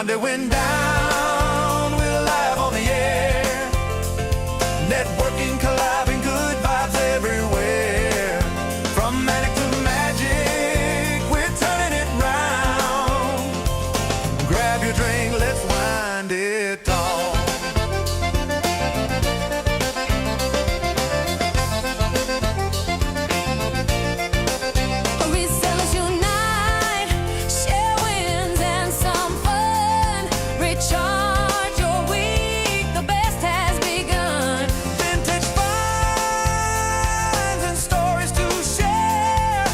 Monday went down, we're live on the air. Networking, collabing, good vibes everywhere. From manic to magic, we're turning it round. Grab your drink, let's wind it all. Resellers unite, share wins and some fun. Recharge your week, the best has begun. Vintage finds and stories to share.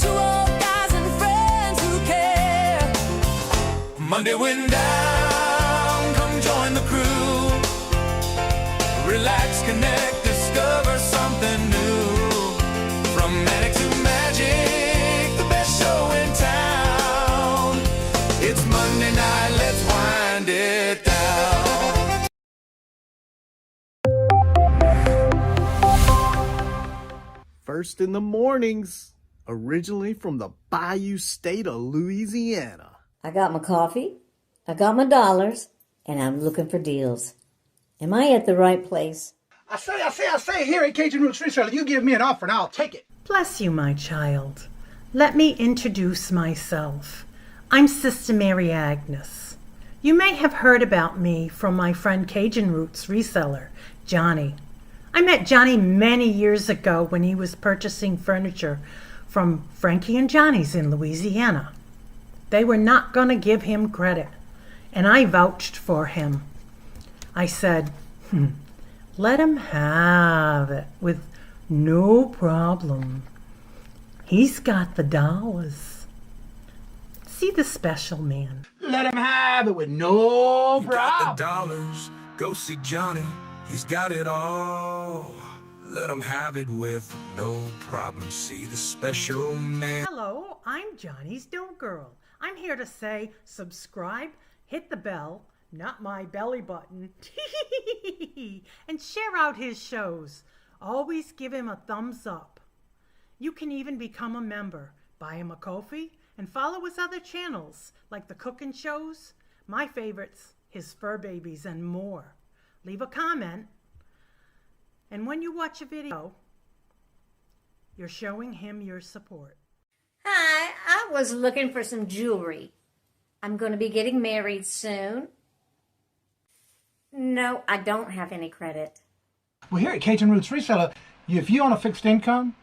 To old guys and friends who care. Monday went down, come join the crew. Relax, connect, discover something new. From manic to magic, the best show in town. It's Monday night, let's wind it down. First in the mornings, originally from the Bayou State of Louisiana. I got my coffee, I got my dollars, and I'm looking for deals. Am I at the right place? I say, here at Cajun Roots Reseller, you give me an offer and I'll take it. Bless you, my child. Let me introduce myself. I'm Sister Mary Agnes. You may have heard about me from my friend Cajun Roots Reseller, Johnny. I met Johnny many years ago when he was purchasing furniture from Frankie and Johnny's in Louisiana. They were not going to give him credit, and I vouched for him. I said, let him have it with no problem. He's got the dollars. See the special man. Let him have it with no You got problem. the dollars, go see Johnny, he's got it all. Let him have it with no problem. See the special man. Hello, I'm Johnny's Dough Girl. I'm here to say subscribe, hit the bell, not my belly button, and share out his shows. Always give him a thumbs up. You can even become a member, buy him a coffee, and follow his other channels like the cooking shows, my favorites, his fur babies, and more. Leave a comment, and when you watch a video, you're showing him your support. Hi, I was looking for some jewelry. I'm going to be getting married soon. No, I don't have any credit. Well, here at Cajun Roots Reseller, if you own a fixed income,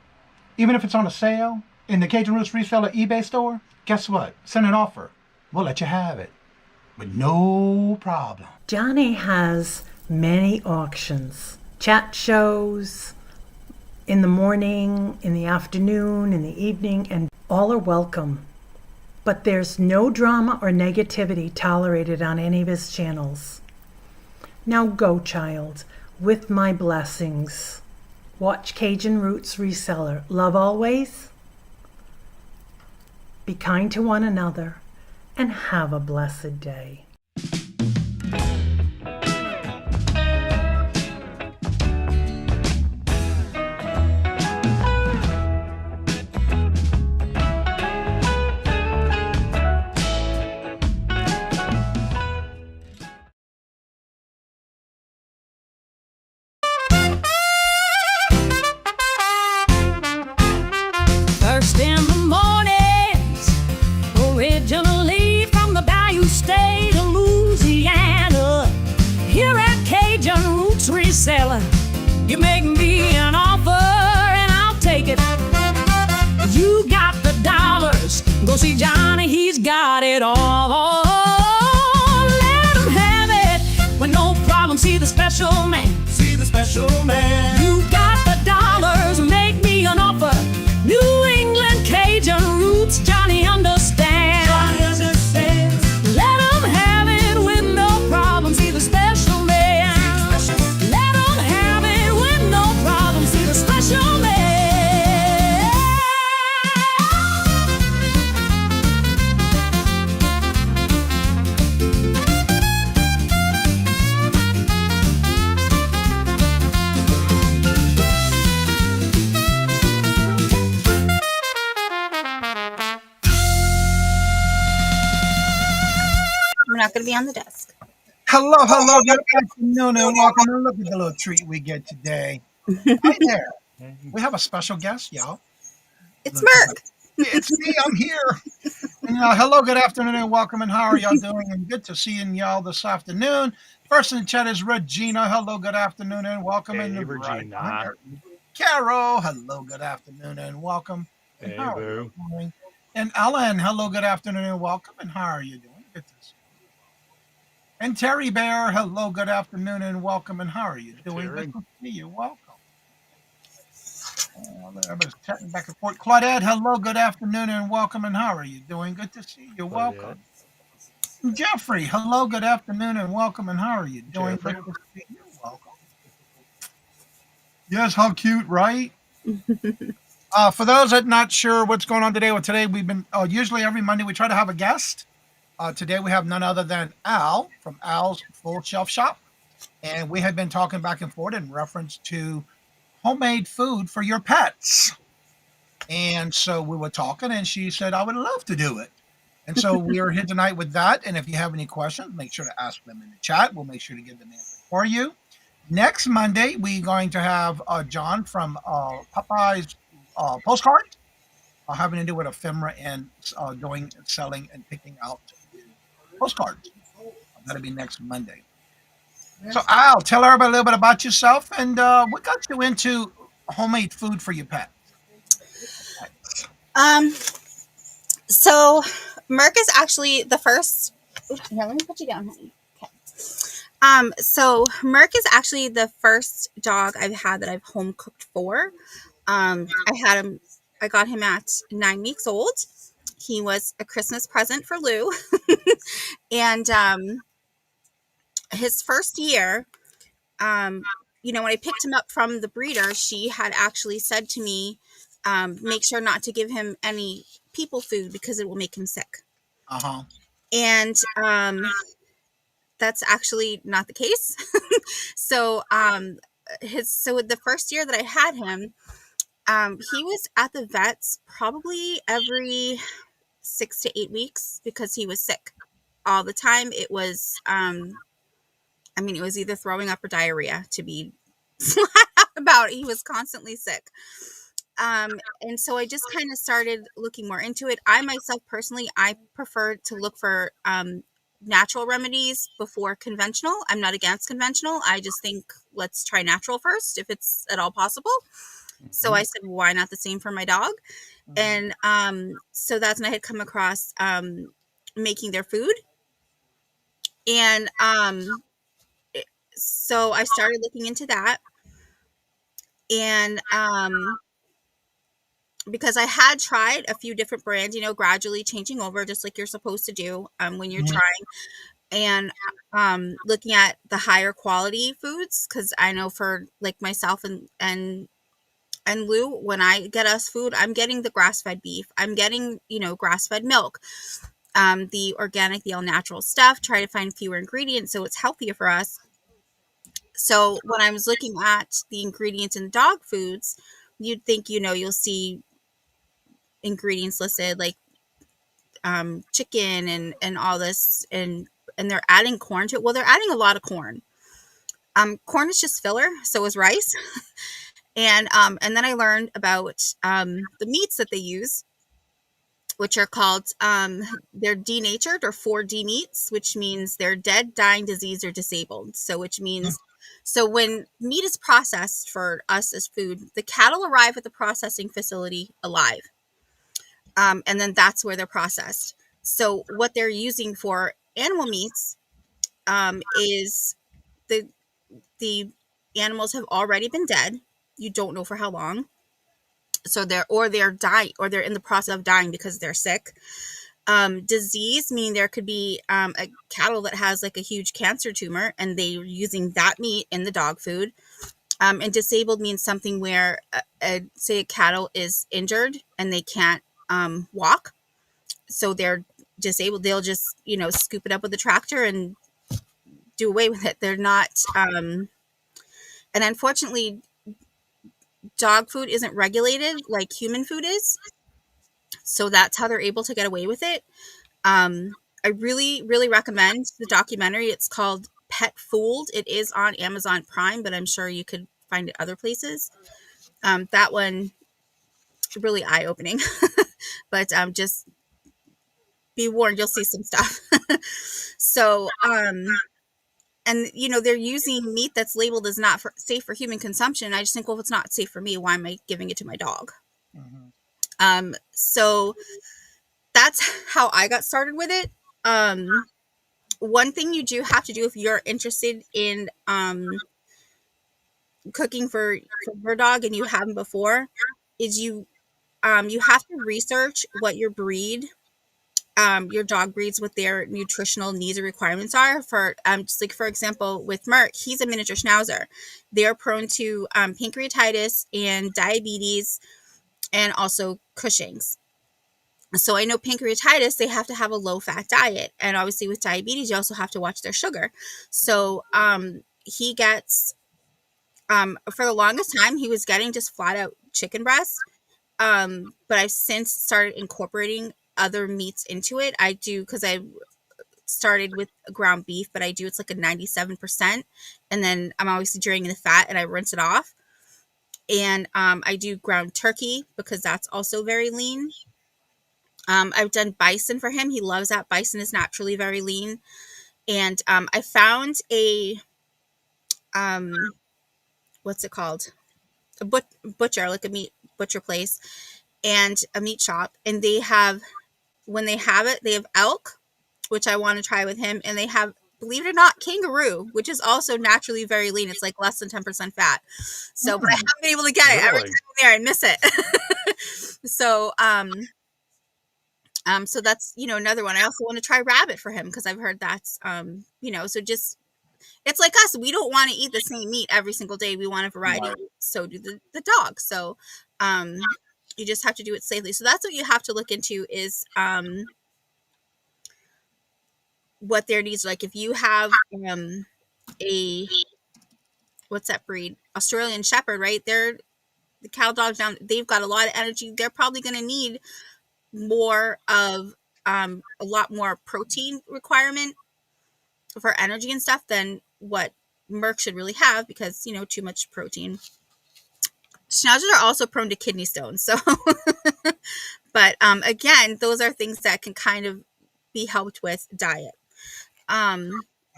even if it's on a sale, in the Cajun Roots Reseller eBay store, guess what? Send an offer. We'll let you have it with no problem. Johnny has many auctions, chat shows, in the morning, in the afternoon, in the evening, and all are welcome. But there's no drama or negativity tolerated on any of his channels. Now go, child, with my blessings. Watch Cajun Roots Reseller. Love always. Be kind to one another, and have a blessed day. First in the mornings, originally from the Bayou State of Louisiana. Here at Cajun Roots Reseller, you make me an offer and I'll take it. You got the dollars, go see Johnny, he's got it all. Let him have it with no problem, see the special man. See the special man. You got the dollars, make me an offer. New England Cajun roots, Johnny understands. Johnny understands. Let him have it with no problem, see the special man. Let him have it with no problem, see the special man. not going to be on the desk. Hello, good afternoon, and welcome. And look at the little treat we get today. Hi there. We have a special guest, y'all. It's Look at Merc. that. It's me, I'm here. And, hello, good afternoon, and welcome, and how are y'all doing? And good to see y'all this afternoon. First in the chat is Regina. Hello, good afternoon, and welcome. Hey, And Regina. Carol, hello, good afternoon, and welcome. And Hey, how are boo. you doing? And Ellen, hello, good afternoon, and welcome. And how are you doing? Good to see you. And Terry Bear, hello, good afternoon, and welcome. And how are you doing? Terry. Good to see you. Welcome. Everybody's chatting back and forth. Claudette, hello, good afternoon, and welcome. And how are you doing? Good to see you. Welcome. Jeffrey, hello, good afternoon, and welcome. And how are you doing? Jeffrey. Good to see you. Welcome. Yes, how cute, right? For those that not sure what's going on today, we've been usually every Monday we try to have a guest. Today we have none other than Al from Al's Full Shelf Shop, and we have been talking back and forth in reference to homemade food for your pets. And so we were talking, and she said, I would love to do it. And so we are here tonight with that. And if you have any questions, make sure to ask them in the chat. We'll make sure to give them answers for you. Next Monday, we're going to have John from Popeye's Postcards, having to do with ephemera and selling and picking out postcards. That'll be next Monday. So Al, tell everybody a little bit about yourself and what got you into homemade food for your pet. So Merc is actually the first. Here, let me put you down, honey. Okay. So Merc is actually the first dog I've had that I've home cooked for. I got him at 9 weeks old. He was a Christmas present for Lou. And his first year, when I picked him up from the breeder, she had actually said to me, make sure not to give him any people food because it will make him sick. And that's actually not the case. So the first year that I had him, he was at the vet's probably every 6 to 8 weeks because he was sick all the time. It was it was either throwing up or diarrhea, to be flat out about it. He was constantly sick. And so I just kind of started looking more into it. I myself personally, I prefer to look for natural remedies before conventional. I'm not against conventional. I just think let's try natural first if it's at all possible. So I said, why not the same for my dog? And so that's when I had come across making their food. And so I started looking into that. And because I had tried a few different brands, gradually changing over, just like you're supposed to do when you're trying, and looking at the higher quality foods. Because I know for like myself and Lou, when I get us food, I'm getting the grass-fed beef. I'm getting, grass-fed milk, the organic, the all-natural stuff. Try to find fewer ingredients so it's healthier for us. So when I was looking at the ingredients in dog foods, you'd think, you'll see ingredients listed like chicken and all this, and they're adding corn to it. Well, they're adding a lot of corn. Corn is just filler, so is rice. And then I learned about the meats that they use, which are called they're denatured or 4D meats, which means they're dead, dying, diseased, or disabled. So which means so when meat is processed for us as food, the cattle arrive at the processing facility alive. And then that's where they're processed. So what they're using for animal meats is the animals have already been dead. You don't know for how long. So they're dying, or they're in the process of dying because they're sick. Disease, meaning there could be a cattle that has like a huge cancer tumor and they're using that meat in the dog food. And disabled means something where say a cattle is injured and they can't walk. So they're disabled. They'll just, scoop it up with a tractor and do away with it. They're not, and unfortunately, dog food isn't regulated like human food is. So that's how they're able to get away with it. I really, really recommend the documentary. It's called Pet Fooled. It is on Amazon Prime, but I'm sure you could find it other places. That one really eye-opening, but just be warned, you'll see some stuff. So, and they're using meat that's labeled as not safe for human consumption. I just think, well, if it's not safe for me, why am I giving it to my dog? So that's how I got started with it. One thing you do have to do if you're interested in cooking for your dog and you haven't before is you have to research what your dog breeds, what their nutritional needs or requirements are. For just like, for example, with Merc, he's a miniature schnauzer. They're prone to pancreatitis and diabetes and also Cushing's. So I know pancreatitis, they have to have a low-fat diet. And obviously with diabetes, you also have to watch their sugar. So he gets, for the longest time, he was getting just flat out chicken breast. But I've since started incorporating other meats into it. I do, because I started with ground beef, but it's like a 97%. And then I'm obviously draining the fat and I rinse it off. And I do ground turkey because that's also very lean. I've done bison for him. He loves that. Bison is naturally very lean. And I found a, what's it called? A butcher, like a meat butcher place and a meat shop. And they have, when they have it, they have elk, which I want to try with him. And they have, believe it or not, kangaroo, which is also naturally very lean. It's like less than 10% fat. So, but I haven't been able to get it. Every time I'm there, I miss it. So, so that's, another one. I also want to try rabbit for him because I've heard that's, so just, it's like us. We don't want to eat the same meat every single day. We want a variety. Right. So do the dog. So, you just have to do it safely. So that's what you have to look into is, what their needs are. Like if you have, what's that breed? Australian Shepherd, right? The cow dogs down, they've got a lot of energy. They're probably going to need more of a lot more protein requirement for energy and stuff than what Merc should really have because too much protein. Schnauzers are also prone to kidney stones, so but again, those are things that can kind of be helped with diet.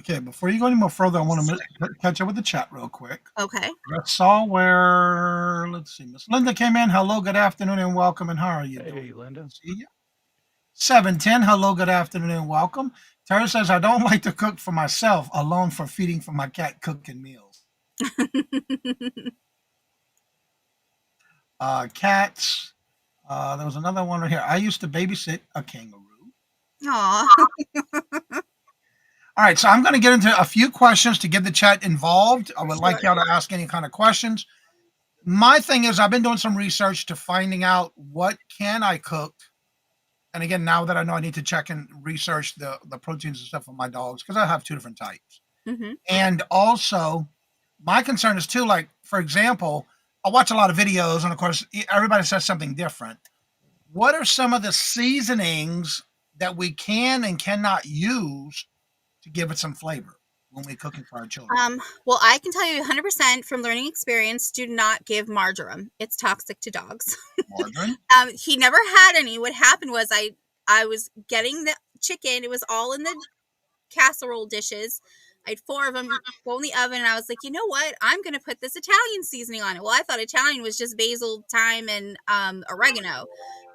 Okay, before you go any more further, I want to catch up with the chat real quick. Okay. I saw where, let's see, Miss Linda came in. Hello, good afternoon, and welcome. And how are you doing? Hey, Linda. See you. 710, hello, good afternoon, and welcome. Terry says, I don't like to cook for myself, alone for feeding for my cat cooking meals. Cats. There was another one right here. I used to babysit a kangaroo. Aww. All right, so I'm going to get into a few questions to get the chat involved. I would like y'all to ask any kind of questions. My thing is I've been doing some research to finding out what can I cook. And again, now that I know I need to check and research the proteins and stuff for my dogs, because I have two different types. Mm-hmm. And also, my concern is too, like, for example, I watch a lot of videos, and of course, everybody says something different. What are some of the seasonings that we can and cannot use to give it some flavor when we're cooking for our children? Well, I can tell you 100% from learning experience, do not give marjoram. It's toxic to dogs. Margarine? He never had any. What happened was I was getting the chicken. It was all in the casserole dishes. I had 4 of them go in the oven, and I was like, you know what? I'm going to put this Italian seasoning on it. Well, I thought Italian was just basil, thyme, and oregano.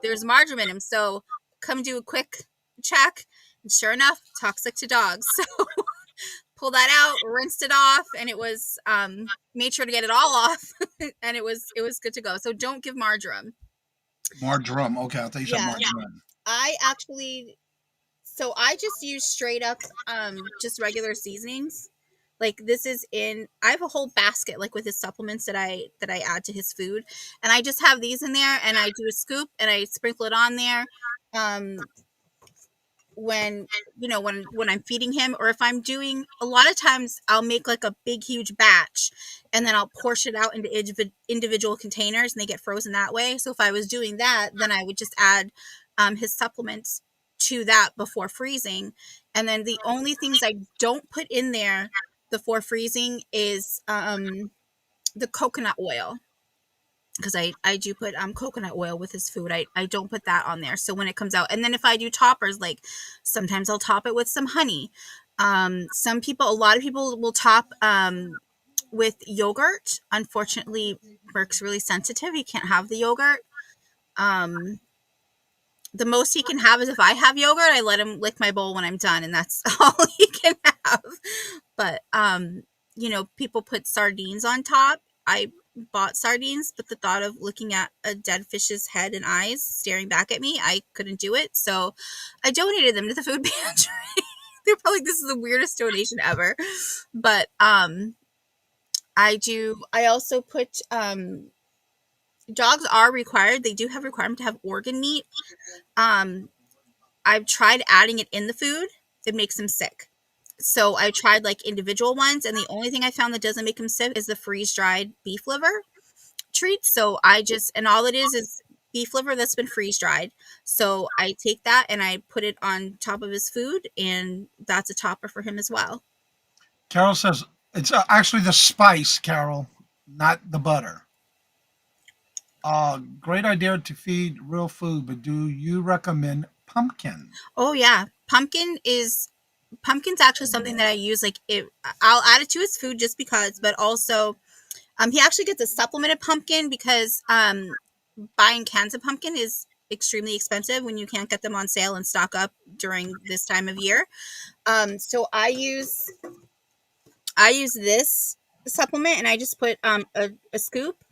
There's marjoram in them. So come do a quick check. And sure enough, toxic to dogs. So pull that out, rinsed it off, and it was made sure to get it all off, and it was good to go. So don't give marjoram. Marjoram. Okay, I thought you said marjoram. I just use straight up just regular seasonings. Like this is I have a whole basket like with his supplements that I add to his food, and I just have these in there, and I do a scoop and I sprinkle it on there. When I'm feeding him, or if I'm doing, a lot of times I'll make like a big huge batch and then I'll portion it out into individual containers and they get frozen that way. So if I was doing that, then I would just add his supplements to that before freezing. And then the only things I don't put in there before freezing is the coconut oil, because I do put coconut oil with his food. I don't put that on there. So when it comes out, and then if I do toppers, like sometimes I'll top it with some honey. A lot of people will top with yogurt. Unfortunately, Burke's really sensitive. He can't have the yogurt. The most he can have is if I have yogurt, I let him lick my bowl when I'm done, and that's all he can have. But people put sardines on top. I bought sardines, but the thought of looking at a dead fish's head and eyes staring back at me, I couldn't do it. So I donated them to the food pantry. They're probably like, this is the weirdest donation ever. But I also put dogs are required. They do have requirement to have organ meat. I've tried adding it in the food. It makes them sick. So I tried like individual ones, and the only thing I found that doesn't make them sick is the freeze-dried beef liver treat. So and all it is beef liver that's been freeze-dried. So I take that and I put it on top of his food, and that's a topper for him as well. Carol says it's actually the spice, Carol, not the butter. Great idea to feed real food, but do you recommend pumpkin? Oh yeah, pumpkin's actually something that I use. Like I'll add it to his food just because, but also he actually gets a supplemented pumpkin because buying cans of pumpkin is extremely expensive when you can't get them on sale and stock up during this time of year. So I use this supplement, and I just put a scoop.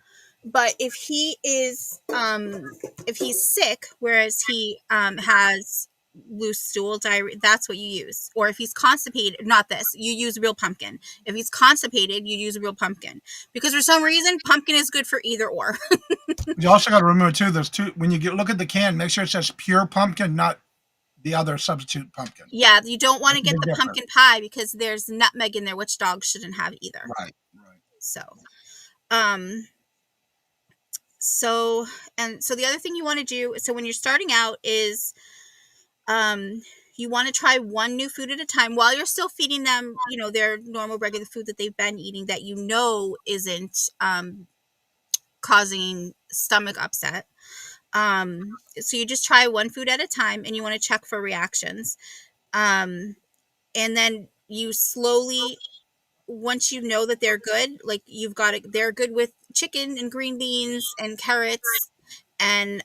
But if he's sick, whereas he has loose stool, diarrhea, that's what you use. Or if he's constipated, not this, you use real pumpkin. If he's constipated, you use real pumpkin, because for some reason pumpkin is good for either or. You also got to remember too, there's two, when you look at the can, make sure it says pure pumpkin, not the other substitute pumpkin. Yeah, you don't want to get the pumpkin pie because there's nutmeg in there, which dogs shouldn't have either. Right. So So the other thing you want to do, so when you're starting out, is you want to try one new food at a time while you're still feeding them, their normal regular food that they've been eating that isn't causing stomach upset. So you just try one food at a time, and you want to check for reactions. And then you slowly, once you know that they're good, like they're good with chicken and green beans and carrots and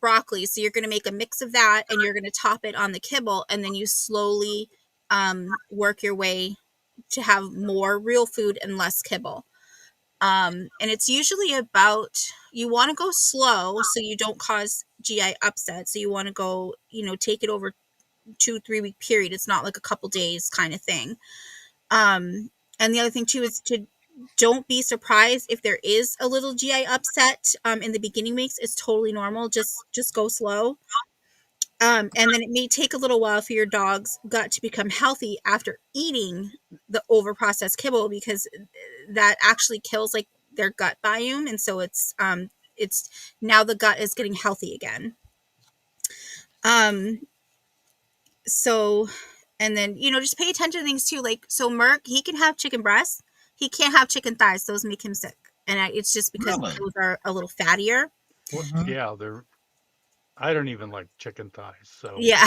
broccoli. So you're going to make a mix of that, and you're going to top it on the kibble. And then you slowly work your way to have more real food and less kibble. And it's usually you want to go slow so you don't cause GI upset. So you want to go, take it over 2-3 week period. It's not like a couple days kind of thing. And the other thing too is to don't be surprised if there is a little GI upset in the beginning weeks. It's totally normal. Just go slow. And then it may take a little while for your dog's gut to become healthy after eating the overprocessed kibble, because that actually kills like their gut biome. And so it's now the gut is getting healthy again. And then, just pay attention to things too. Like, so Merc, he can have chicken breasts. He can't have chicken thighs. Those make him sick. And it's just because those are a little fattier. Yeah, I don't even like chicken thighs. So yeah.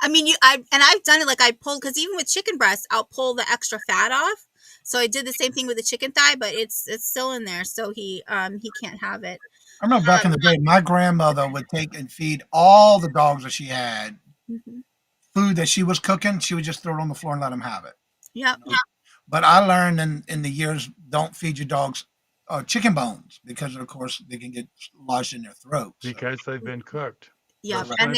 I mean, I've done it. Like I pulled, because even with chicken breasts, I'll pull the extra fat off. So I did the same thing with the chicken thigh, but it's still in there. So he can't have it. I remember back in the day, my grandmother would take and feed all the dogs that she had food that she was cooking. She would just throw it on the floor and let them have it. Yep. But I learned in the years, don't feed your dogs chicken bones, because of course they can get lodged in their throats. Because they've been cooked. Yeah, and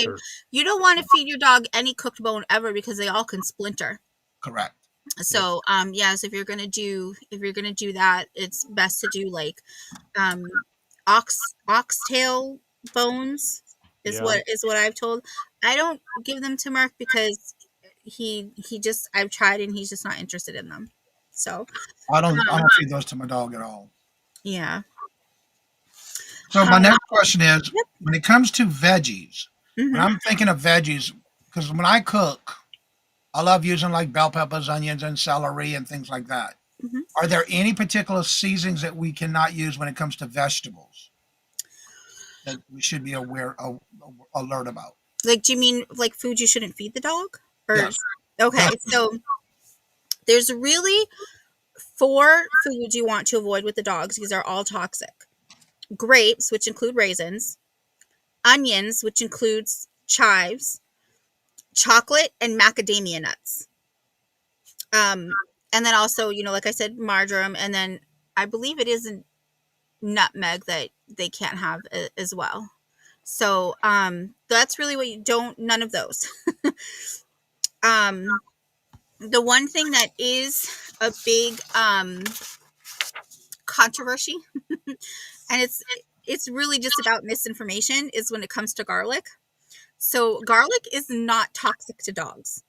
you don't want to feed your dog any cooked bone ever, because they all can splinter. Correct. So so if you're gonna do that, it's best to do like oxtail bones is what I've told. I don't give them to Merc because I've tried and he's just not interested in them. So I don't feed those to my dog at all. Yeah. So my next question is, when it comes to veggies, when I'm thinking of veggies, because when I cook, I love using like bell peppers, onions, and celery and things like that. Mhm. Are there any particular seasonings that we cannot use when it comes to vegetables that we should be alert about? Like, do you mean like food you shouldn't feed the dog? Or Yes. okay, so there's really 4 foods you want to avoid with the dogs. These are all toxic. Grapes, which include raisins, onions, which includes chives, chocolate, and macadamia nuts. And then also, like I said, marjoram, and then I believe it is a nutmeg that they can't have as well. So that's really what you don't, none of those. The one thing that is a big controversy, and it's really just about misinformation, is when it comes to garlic. So garlic is not toxic to dogs,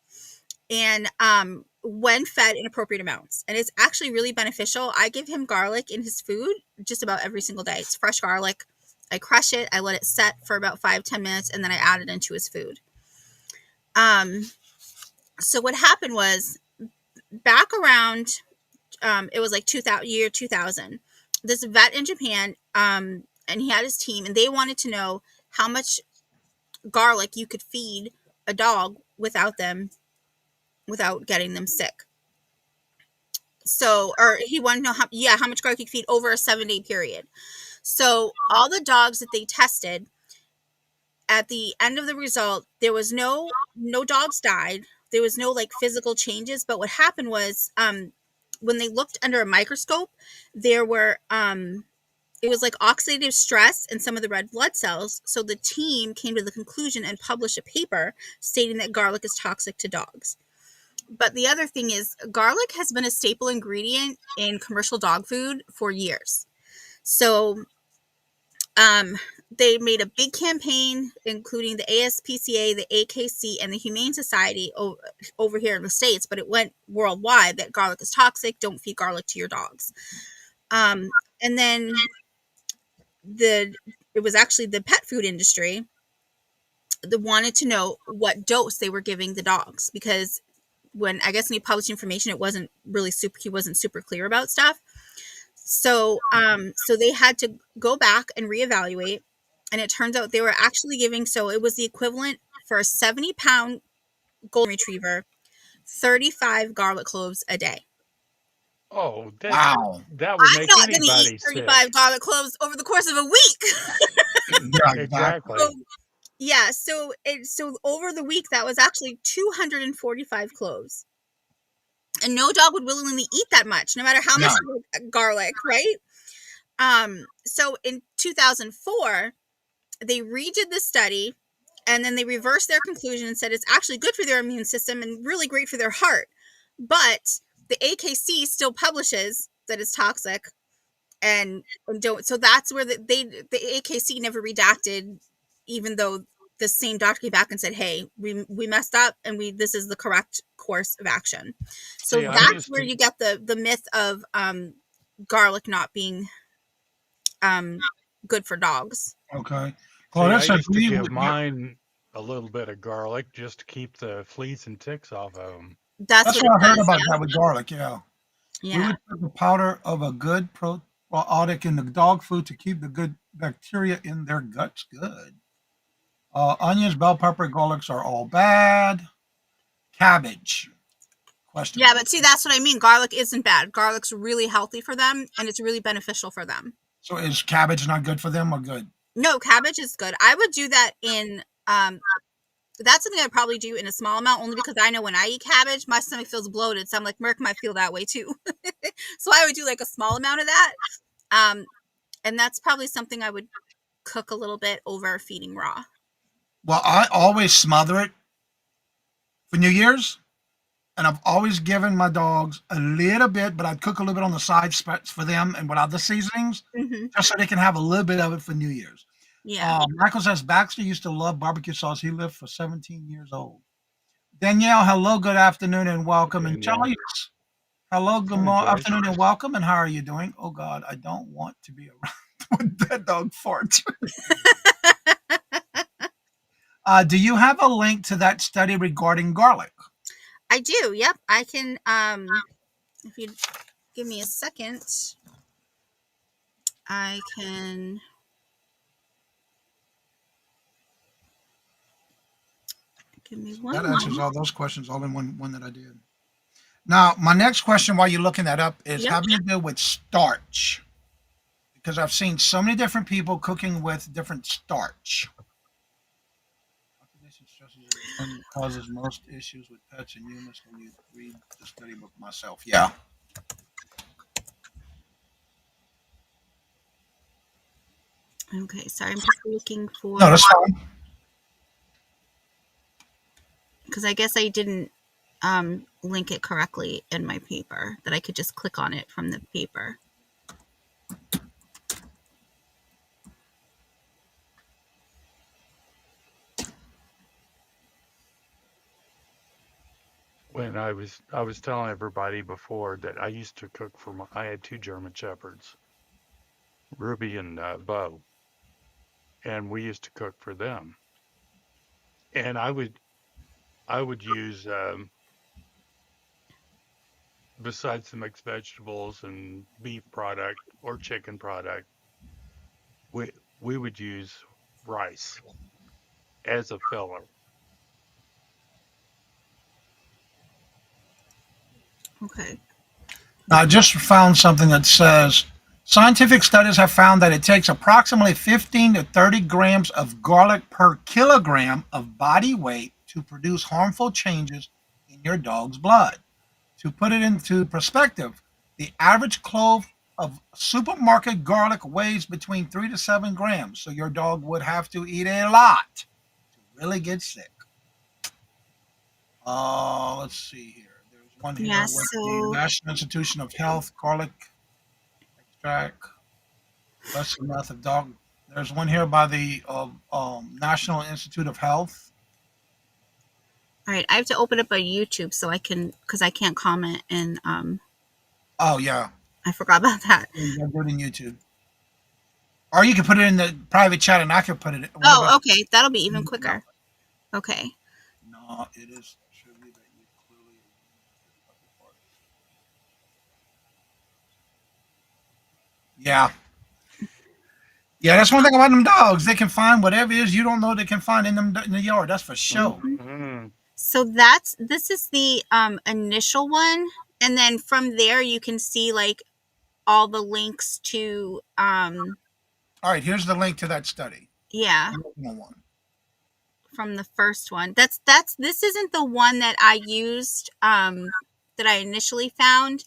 and when fed in appropriate amounts, and it's actually really beneficial. I give him garlic in his food just about every single day. It's fresh garlic. I crush it. I let it set for about 5-10 minutes, and then I add it into his food. So what happened was, back around it was like 2000, this vet in Japan, and he had his team, and they wanted to know how much garlic you could feed a dog without getting them sick. So, or he wanted to know how much garlic you could feed over a 7-day period. So all the dogs that they tested, at the end of the result, there was no dogs died. There was no like physical changes. But what happened was, when they looked under a microscope, there were it was like oxidative stress in some of the red blood cells. So the team came to the conclusion and published a paper stating that garlic is toxic to dogs. But the other thing is, garlic has been a staple ingredient in commercial dog food for years. So they made a big campaign, including the ASPCA, the AKC, and the Humane Society over here in the States, but it went worldwide that garlic is toxic. Don't feed garlic to your dogs. And then it was actually the pet food industry that wanted to know what dose they were giving the dogs, because when he published information, it wasn't really he wasn't super clear about stuff. So they had to go back and reevaluate, and it turns out they were actually giving, so it was the equivalent for a 70-pound golden retriever, 35 garlic cloves a day. Oh, Wow. that would I'm make not going to anybody eat sick. 35 garlic cloves over the course of a week. Yeah, Exactly. So over the week, that was actually 245 cloves. And no dog would willingly eat that much, no matter how much garlic, right? So in 2004, they redid the study, and then they reversed their conclusion and said it's actually good for their immune system and really great for their heart. But the AKC still publishes that it's toxic, and don't. So that's where the AKC never redacted, even though the same doctor came back and said, "Hey, we messed up, and this is the correct course of action." So See, that's where you get the myth of garlic not being good for dogs. Okay. See, Well, I that's used to give mine a little bit of garlic just to keep the fleas and ticks off of them. That's what I heard about that with garlic. Yeah. We Yeah. would put the powder of a good probiotic in the dog food to keep the good bacteria in their guts good. Onions, bell pepper, garlics are all bad. Cabbage. Question. Yeah, but see, that's what I mean. Garlic isn't bad. Garlic's really healthy for them, and it's really beneficial for them. So is cabbage not good for them or good? No, cabbage is good. I would do that in that's something I'd probably do in a small amount, only because I know when I eat cabbage, my stomach feels bloated. So I'm like, Merc might feel that way too. So I would do like a small amount of that. And that's probably something I would cook a little bit over feeding raw. Well, I always smother it for New Year's. And I've always given my dogs a little bit, but I'd cook a little bit on the side for them and without the seasonings, just so they can have a little bit of it for New Year's. Yeah. Michael says Baxter used to love barbecue sauce. He lived for 17 years old. Danielle, hello, good afternoon, and welcome. And Charlie, hello, good afternoon, and welcome. And how are you doing? Oh, God, I don't want to be around when that dog farts. Do you have a link to that study regarding garlic? I do. Yep. I can, if you give me a second, I can. Give me one That answers moment. all those questions, all in one that I did. Now, my next question while you're looking that up is Yep. having to do with starch. Because I've seen so many different people cooking with different starch. Oxidation stresses is the one that causes most issues with pets and humans when you read the study book myself. Yeah. Okay. Sorry. I'm just looking for, No, that's fine. because I guess I didn't link it correctly in my paper, that I could just click on it from the paper. When I was telling everybody before that I used to cook for I had two German shepherds, Ruby and Bo, and we used to cook for them. And I would use besides the mixed vegetables and beef product or chicken product, we we would use rice as a filler. Okay. Now, I just found something that says scientific studies have found that it takes approximately 15 to 30 grams of garlic per kilogram of body weight to produce harmful changes in your dog's blood. To put it into perspective, the average clove of supermarket garlic weighs between 3 to 7 grams. So your dog would have to eat a lot to really get sick. Let's see here. There's one here Yeah. with the So, National Institution of Health garlic extract, less than enough of dog. There's one here by the National Institute of Health. all right. I have to open up a YouTube so I can, because I can't comment, and Oh yeah, I forgot about that. you can do it in YouTube, or you can put it in the private chat, and I can put it. What Oh, about? okay. That'll be even quicker. Okay. No, it is trivia that you clearly. Yeah, yeah. That's one thing about them dogs. They can find whatever it is you don't know they can find in them in the yard. That's for sure. Mm-hmm. So this is the initial one, and then from there you can see like all the links to All right, here's the link to that study. yeah, The original one. from the first one. This isn't the one that I used that I initially found.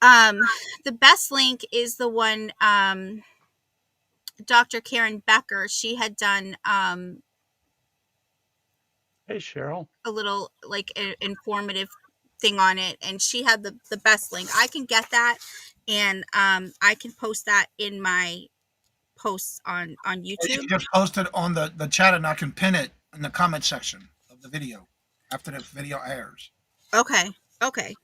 The best link is the one Dr. Karen Becker, she had done Hey, Cheryl. a little like informative thing on it, and she had the best link. I can get that, and I can post that in my posts on You YouTube. can just post it on the chat, and I can pin it in the comment section of the video after the video airs. Okay.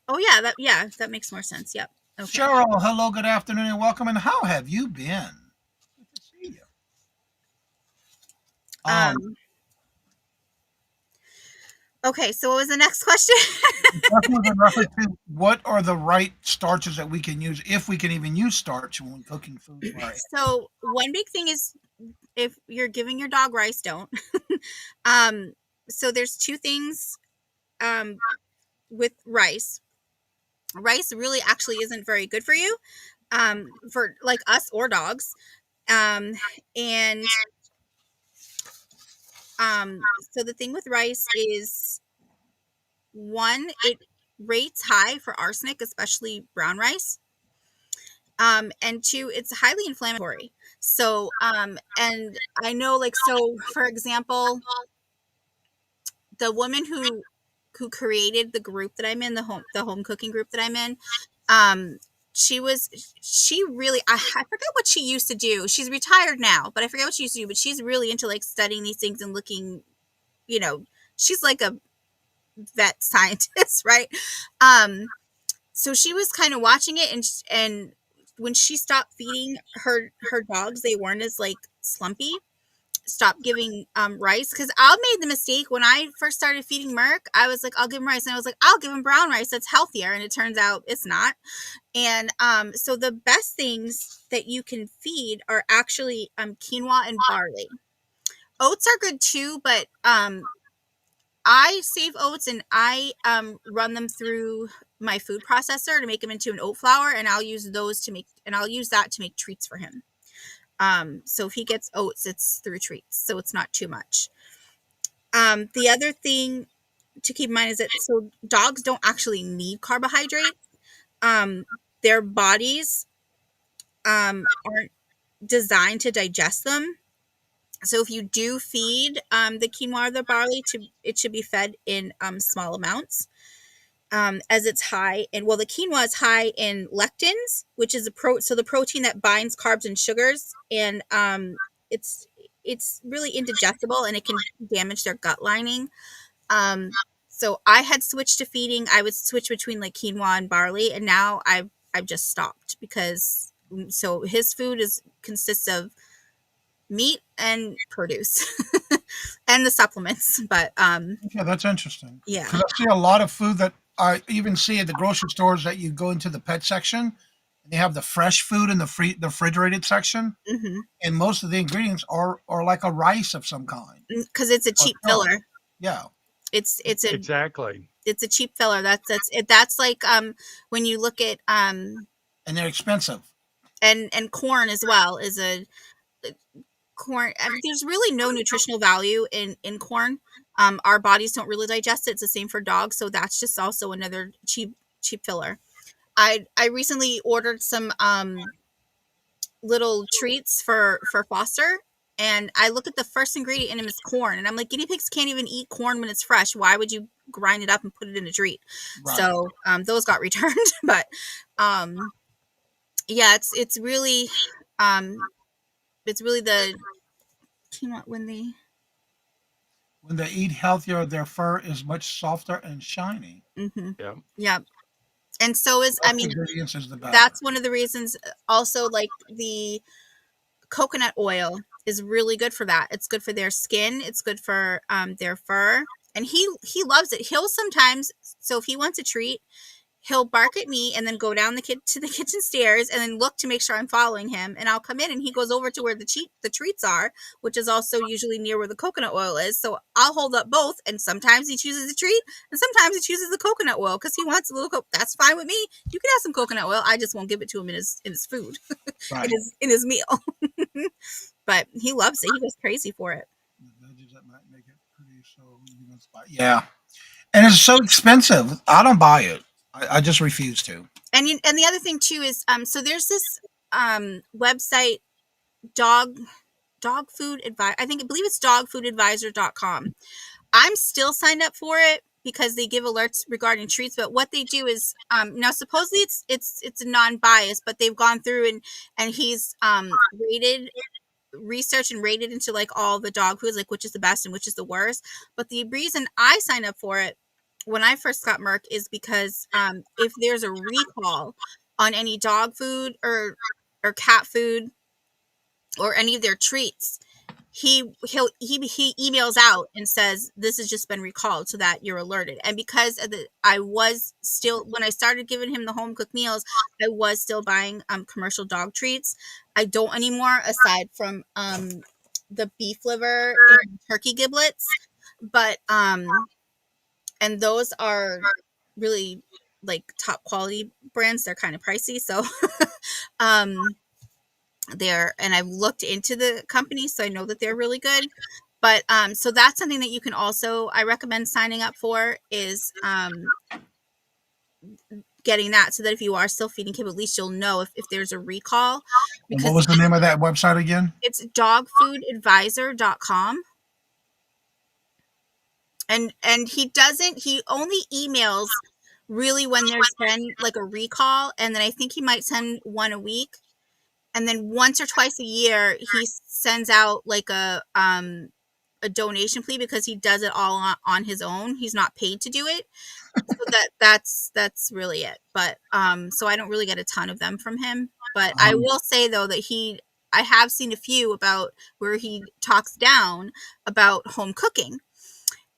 Oh yeah, that makes more sense. Yep. Okay. Cheryl, hello, good afternoon, and welcome. And how have you been? Good to see you. Okay, so what was the next question? Definitely in reference to what are the right starches that we can use, if we can even use starch when cooking food. So one big thing is, if you're giving your dog rice, don't. So there's two things with rice. Rice really actually isn't very good for you, for like us or dogs. And so the thing with rice is, one, it rates high for arsenic, especially brown rice. And two, it's highly inflammatory. So, and I know, like, so for example, the woman who created the group that I'm in, the home cooking group that I'm in, um, she really, I forget what she used to do. She's retired now, but I forget what she used to do, but she's really into like studying these things and looking, she's like a vet scientist, right? So she was kind of watching it, and when she stopped feeding her dogs, they weren't as like slumpy. stop giving rice, because I made the mistake when I first started feeding Merc. I was like, I'll give him rice, and I was like, I'll give him brown rice, that's healthier, and it turns out it's not. And so the best things that you can feed are actually quinoa and barley. Oats are good too, but I save oats, and I run them through my food processor to make them into an oat flour, and I'll use that to make treats for him. So if he gets oats, it's through treats, so it's not too much. The other thing to keep in mind is that so dogs don't actually need carbohydrates. Their bodies aren't designed to digest them. So if you do feed the quinoa or the barley, it should be fed in small amounts, as it's high in, well, the quinoa is high in lectins, which is the protein that binds carbs and sugars, and it's really indigestible, and it can damage their gut lining. So I had switched to feeding. I would switch between like quinoa and barley, and now I've just stopped, because so his food consists of meat and produce and the supplements. But Yeah, that's interesting. yeah. Because I see a lot of food that I even see at the grocery stores, that you go into the pet section, and they have the fresh food in the refrigerated section, Mm-hmm. and most of the ingredients are like a rice of some kind. Because it's a cheap no. filler. Yeah, It's a Exactly. it's a cheap filler. That's like when you look at and they're expensive. and corn as well is a corn. I mean, there's really no nutritional value in corn. Our bodies don't really digest it. It's the same for dogs, so that's just also another cheap filler. I recently ordered some little treats for Foster, and I look at the first ingredient in them is corn, and I'm like, guinea pigs can't even eat corn when it's fresh. Why would you grind it up and put it in a treat? Right. So those got returned. But yeah, it's really the When they eat healthier, their fur is much softer and shiny. mm-hmm. Yeah. Yeah. And so is, I mean, Ingredients is the best. that's one of the reasons also, like the coconut oil is really good for that. It's good for their skin. It's good for their fur. And he loves it. He'll sometimes, so if he wants a treat, he'll bark at me and then go down to the kitchen stairs and then look to make sure I'm following him. And I'll come in, and he goes over to where the treats are, which is also usually near where the coconut oil is. So I'll hold up both, and sometimes he chooses a treat, and sometimes he chooses the coconut oil because he wants a little. That's fine with me. You can have some coconut oil. I just won't give it to him in his food, Right. in his meal. But he loves it. He goes crazy for it. The veggies that might make it pretty, so you know, yeah. And it's so expensive. I don't buy it. I just refuse to. And the other thing too is so there's this website, dog food advice. I believe it's dogfoodadvisor.com. I'm still signed up for it because they give alerts regarding treats. But what they do is now supposedly it's a non-bias, but they've gone through and he's researched and rated into like all the dog foods, like which is the best and which is the worst. But the reason I signed up for it when I first got Merc is because if there's a recall on any dog food or cat food or any of their treats, he emails out and says this has just been recalled, so that you're alerted. And because I was still, when I started giving him the home cooked meals, I was still buying commercial dog treats. I don't anymore, aside from the beef liver and turkey giblets, but and those are really like top quality brands. They're kind of pricey, so and I've looked into the company, so I know that they're really good. But so that's something that you can also, I recommend signing up for, is getting that, so that if you are still feeding Kib, at least you'll know if there's a recall. And what was the name of that website again? It's dogfoodadvisor.com. And he only emails really when there's been like a recall, and then I think he might send one a week, and then once or twice a year he sends out like a donation plea, because he does it all on his own. He's not paid to do it. So that's really it. But so I don't really get a ton of them from him. But I will say though that I have seen a few about where he talks down about home cooking.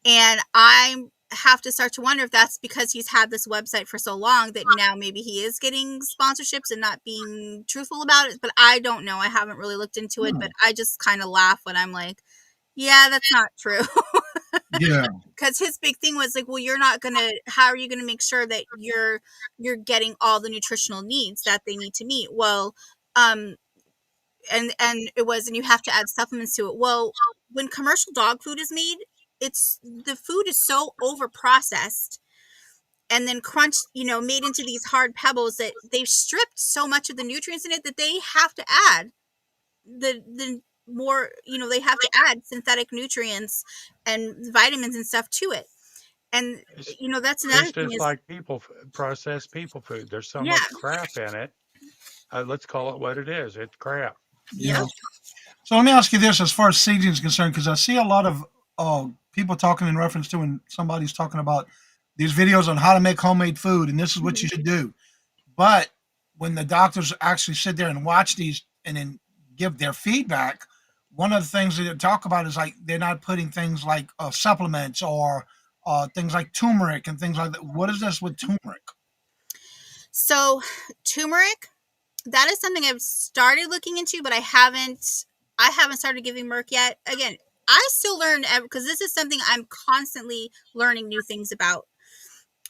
And I have to start to wonder if that's because he's had this website for so long that now maybe he is getting sponsorships and not being truthful about it. But I don't know. I haven't really looked into it, but I just kind of laugh when I'm like, yeah, that's not true. Yeah. Because his big thing was like, well, how are you gonna make sure that you're getting all the nutritional needs that they need to meet? Well, and you have to add supplements to it. Well, when commercial dog food is made, the food is so over processed and then crunched, made into these hard pebbles that they've stripped so much of the nutrients in it that they have to add the more, they have to add synthetic nutrients and vitamins and stuff to it. And, It's, that's another it's thing just is, like processed people food. There's so yeah, much crap in it. Let's call it what it is. It's crap. yeah. So let me ask you this, as far as seasoning is concerned, because I see a lot of people talking in reference to when somebody's talking about these videos on how to make homemade food, and this is what you should do. But when the doctors actually sit there and watch these and then give their feedback, one of the things that they talk about is like they're not putting things like supplements or things like turmeric and things like that. What is this with turmeric? So turmeric, that is something I've started looking into, but I haven't started giving Merc yet. Again, I still learn because this is something I'm constantly learning new things about.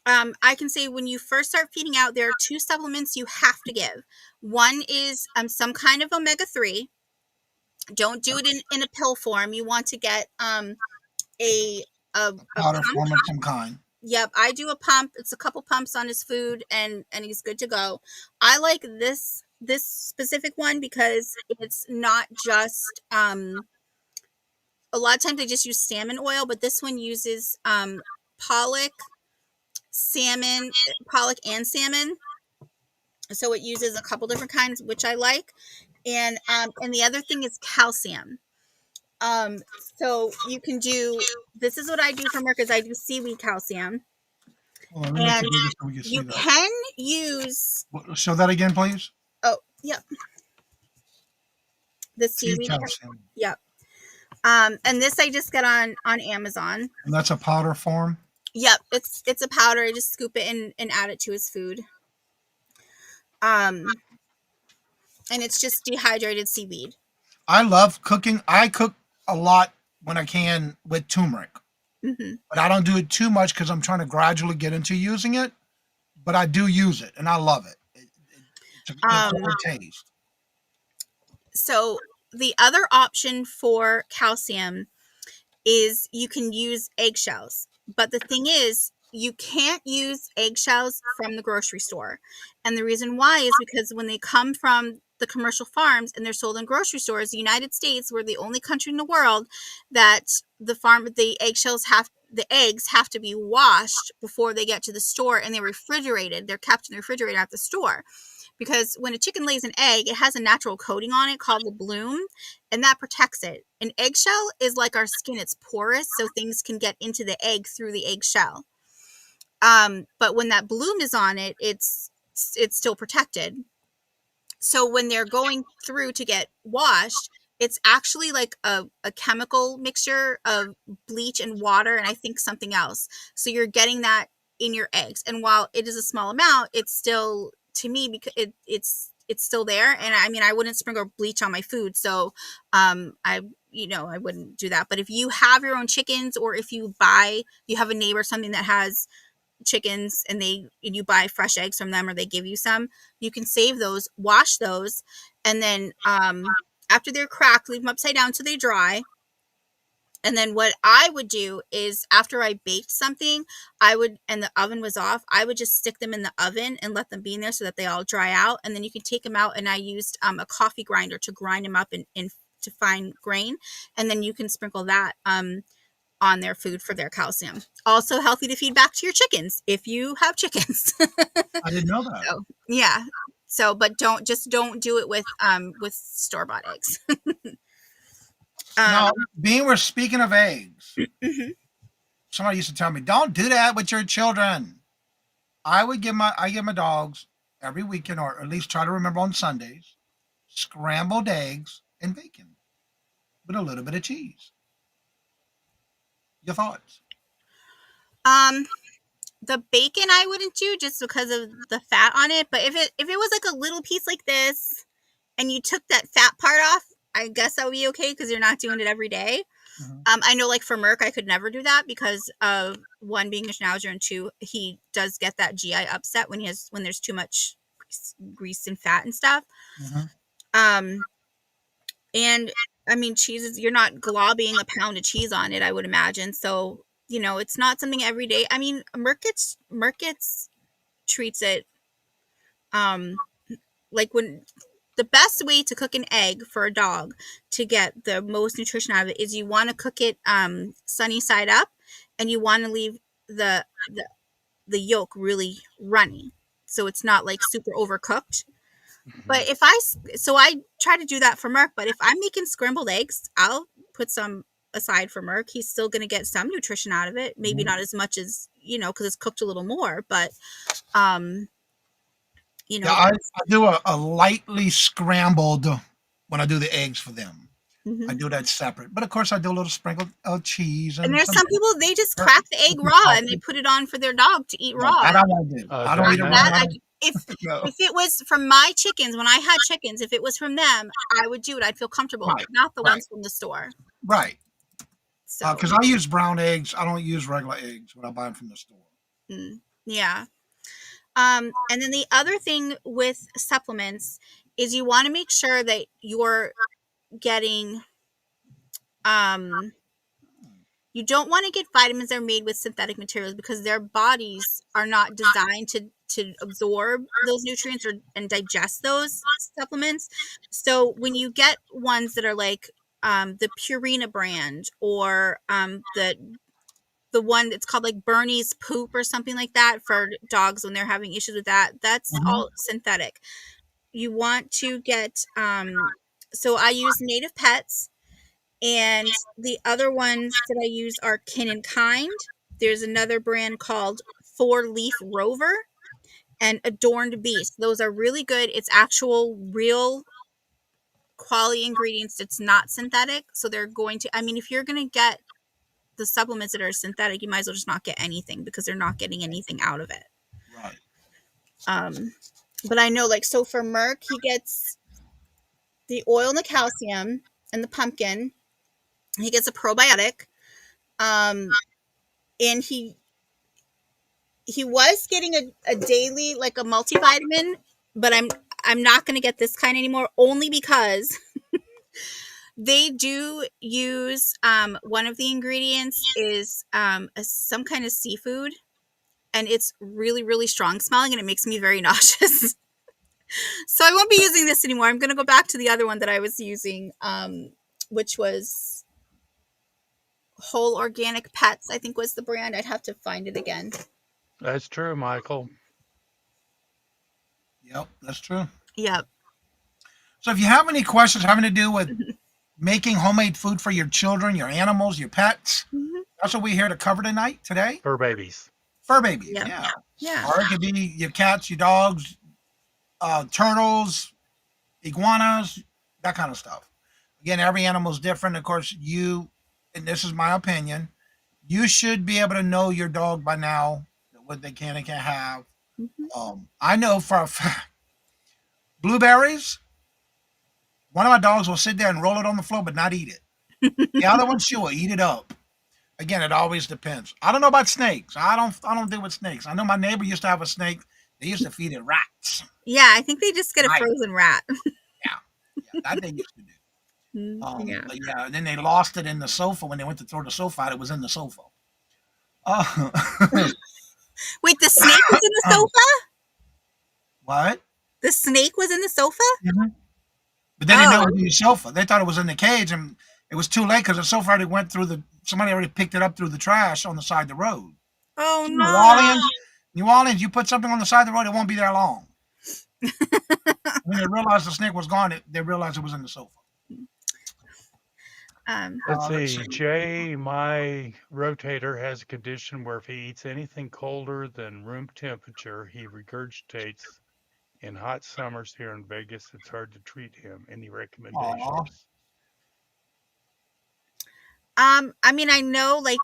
I can say when you first start feeding out, there are 2 supplements you have to give. One is some kind of omega-3. Don't do it in a pill form. You want to get a Powder pump. form of some kind. Yep, I do a pump. It's a couple pumps on his food, and he's good to go. I like this specific one because it's not just a lot of times they just use salmon oil, but this one uses pollock and salmon. So it uses a couple different kinds, which I like. And the other thing is calcium. So you can do, this is what I do for Merc, is I do seaweed calcium. Hold on, let me And look at this so we can see you that. can use, Show that again, please. oh, yep. The Seed seaweed calcium. Yep. And this I just got on Amazon. And that's a powder form. Yep, it's a powder. I just scoop it and add it to his food. And it's just dehydrated seaweed. I love cooking. I cook a lot when I can with turmeric, but I don't do it too much because I'm trying to gradually get into using it. But I do use it, and I love it. It's a good taste. So the other option for calcium is you can use eggshells. But the thing is, you can't use eggshells from the grocery store. And the reason why is because when they come from the commercial farms and they're sold in grocery stores, the United States, we're the only country in the world that the eggs have to be washed before they get to the store, and they're refrigerated. They're kept in the refrigerator at the store. Because when a chicken lays an egg, it has a natural coating on it called the bloom, and that protects it. An eggshell is like our skin. It's porous, so things can get into the egg through the eggshell. But when that bloom is on it, it's still protected. So when they're going through to get washed, it's actually like a chemical mixture of bleach and water, and I think something else. So you're getting that in your eggs. And while it is a small amount, it's still, to me, because it's still there. And I mean, I wouldn't sprinkle bleach on my food. So I wouldn't do that. But if you have your own chickens, or if you have a neighbor, something that has chickens, and you buy fresh eggs from them, or they give you some, you can save those, wash those, and then after they're cracked, leave them upside down so they dry. And then what I would do is, after I baked something, and the oven was off, I would just stick them in the oven and let them be in there so that they all dry out. And then you can take them out, and I used a coffee grinder to grind them up in to fine grain. And then you can sprinkle that on their food for their calcium. Also healthy to feed back to your chickens if you have chickens. I didn't know that. So, yeah. So, but don't do it with store-bought eggs. Now, we're speaking of eggs, somebody used to tell me, "Don't do that with your children." I give my dogs every weekend, or at least try to remember on Sundays, scrambled eggs and bacon with a little bit of cheese. Your thoughts? Um, the bacon I wouldn't do just because of the fat on it. But if it was like a little piece like this, and you took that fat part off, I guess that would be okay because you're not doing it every day. I know, like for Merc, I could never do that because of one, being a schnauzer, and two, he does get that GI upset when there's too much grease and fat and stuff. And I mean, cheese you're not globbing a pound of cheese on it, I would imagine. So it's not something every day. I mean, Merc treats it like when. The best way to cook an egg for a dog to get the most nutrition out of it is you want to cook it sunny side up, and you want to leave the yolk really runny, so it's not like super overcooked. But I try to do that for Merc. But if I'm making scrambled eggs, I'll put some aside for Merc. He's still going to get some nutrition out of it, maybe not as much as because it's cooked a little more, but Yeah, I do a lightly scrambled when I do the eggs for them. I do that separate. But of course, I do a little sprinkle of cheese. And there's some people, they just crack the egg raw and they put it on for their dog to eat raw. I don't want to do. I don't eat it raw. If it was from my chickens, when I had chickens, if it was from them, I would do it. I'd feel comfortable, but not the ones from the store. Right. So because I use brown eggs. I don't use regular eggs when I buy them from the store. Yeah. And then the other thing with supplements is you want to make sure that you're getting, you don't want to get vitamins that are made with synthetic materials because their bodies are not designed to absorb those nutrients and digest those supplements. So when you get ones that are like the Purina brand or the one that's called like Bernie's poop or something like that for dogs when they're having issues with that, that's all synthetic. You want to get, so I use Native Pets, and the other ones that I use are Kin and Kind. There's another brand called 4-Leaf Rover and Adorned Beast. Those are really good. It's actual real quality ingredients. It's not synthetic. So they're going to, I mean, if you're going to get the supplements that are synthetic, you might as well just not get anything because they're not getting anything out of it. Right. But I know, like, so for Merc, he gets the oil and the calcium and the pumpkin. He gets a probiotic. And he was getting a daily, like a multivitamin, but I'm not going to get this kind anymore, only because they do use one of the ingredients is some kind of seafood, and it's really, really strong smelling, and it makes me very nauseous. So I won't be using this anymore. I'm going to go back to the other one that I was using, which was Whole Organic Pets, I think was the brand. I'd have to find it again. That's true, Michael. Yep, that's true. Yep. So if you have any questions having to do with making homemade food for your children, your animals, your pets, that's what we're here to cover today. Fur babies. Fur babies, Yep. Yeah. Or it could be your cats, your dogs, turtles, iguanas, that kind of stuff. Again, every animal is different. Of course, and this is my opinion, you should be able to know your dog by now, what they can and can't have. I know for a fact, blueberries, one of my dogs will sit there and roll it on the floor, but not eat it. The other one, she will eat it up. Again, it always depends. I don't know about snakes. I don't deal with snakes. I know my neighbor used to have a snake. They used to feed it rats. Yeah, I think they just get a frozen rat. Yeah, that they used to do. But yeah, then they lost it in the sofa when they went to throw the sofa out. It was in the sofa. Wait, the snake was in the sofa? What? The snake was in the sofa? But they didn't know it was in the sofa. They thought it was in the cage, and it was too late because the sofa already went through somebody already picked it up through the trash on the side of the road. Oh, So no. New Orleans, you put something on the side of the road, it won't be there long. When they realized the snake was gone, they realized it was in the sofa. Let's see. Jay, my rotator has a condition where if he eats anything colder than room temperature, he regurgitates In hot summers here in Vegas, it's hard to treat him. Any Aw. recommendations? I mean, I know, like,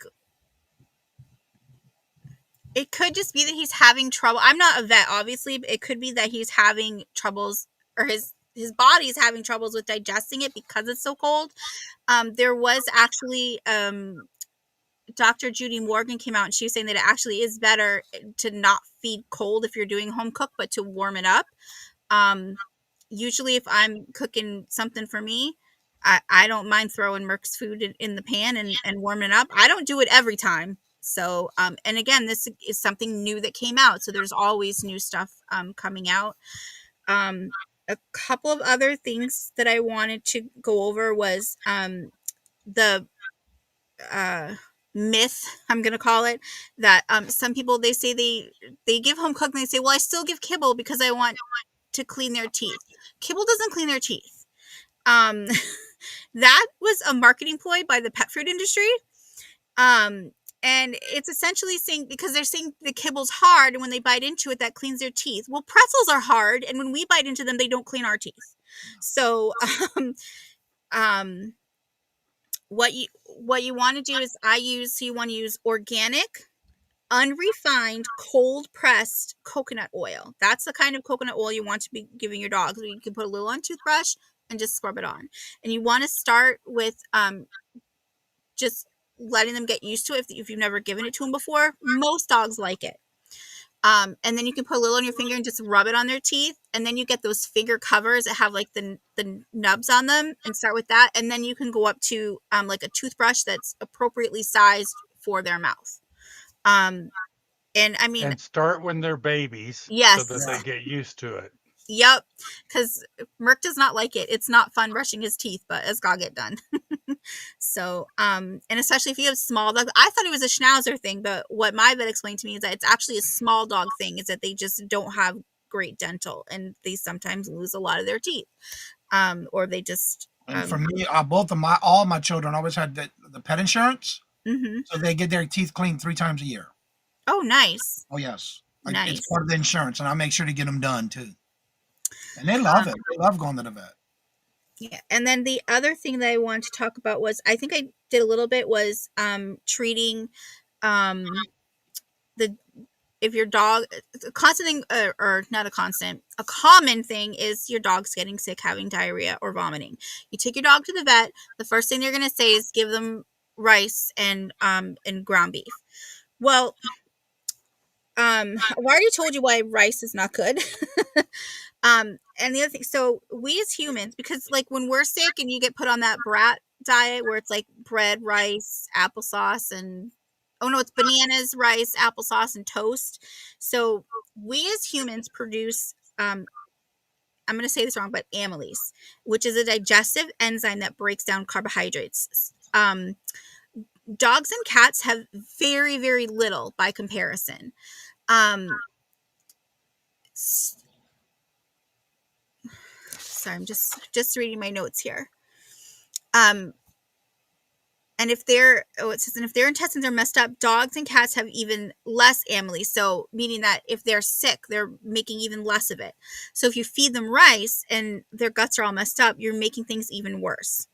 it could just be that he's having trouble. I'm not a vet, obviously, but it could be that he's having troubles, or his body is having troubles with digesting it because it's so cold. There was actually Dr. Judy Morgan came out and she was saying that it actually is better to not feed cold if you're doing home cook, but to warm it up. Usually if I'm cooking something for me, I don't mind throwing Merck's food in the pan and warming it up. I don't do it every time. So, and again, this is something new that came out. So there's always new stuff coming out. A couple of other things that I wanted to go over was the myth, I'm gonna call it, that some people, they say they give home cooked and they say, well, I still give kibble because I want to clean their teeth. Kibble doesn't clean their teeth. That was a marketing ploy by the pet food industry. And it's essentially saying, because they're saying the kibble's hard and when they bite into it, that cleans their teeth. Well, pretzels are hard, and when we bite into them, they don't clean our teeth. So, what you want to do is you want to use organic, unrefined, cold pressed coconut oil. That's the kind of coconut oil you want to be giving your dogs. You can put a little on toothbrush and just scrub it on. And you want to start with just letting them get used to it. If you've never given it to them before, most dogs like it. And then you can put a little on your finger and just rub it on their teeth. And then you get those finger covers that have like the nubs on them, and start with that. And then you can go up to like a toothbrush that's appropriately sized for their mouth. And I mean, And start when they're babies yes. so that they get used to it. Yep. Because Merc does not like it. It's not fun brushing his teeth, but it's got to get done. So, and especially if you have small dogs. I thought it was a schnauzer thing, but what my vet explained to me is that it's actually a small dog thing, is that they just don't have great dental and they sometimes lose a lot of their teeth. Or they just. And for me, all my children always had the pet insurance. Mm-hmm. So they get their teeth cleaned 3 times a year. Oh, nice. Oh, yes. Nice. It's part of the insurance, and I make sure to get them done, too. And they love it. They love going to the vet. Yeah. And then the other thing that I wanted to talk about was, I think I did a little bit, was treating if your dog, a constant thing, or not a constant, a common thing is your dog's getting sick, having diarrhea or vomiting. You take your dog to the vet. The first thing they're going to say is give them rice and ground beef. Well, I've already told you why rice is not good. And the other thing, so we as humans, because like when we're sick and you get put on that brat diet where it's like bread, rice, applesauce, and it's bananas, rice, applesauce, and toast. So we as humans produce, I'm going to say this wrong, but amylase, which is a digestive enzyme that breaks down carbohydrates. Dogs and cats have very, very little by comparison. Sorry, I'm just reading my notes here. And if their intestines are messed up, dogs and cats have even less amylase. So meaning that if they're sick, they're making even less of it. So if you feed them rice and their guts are all messed up, you're making things even worse.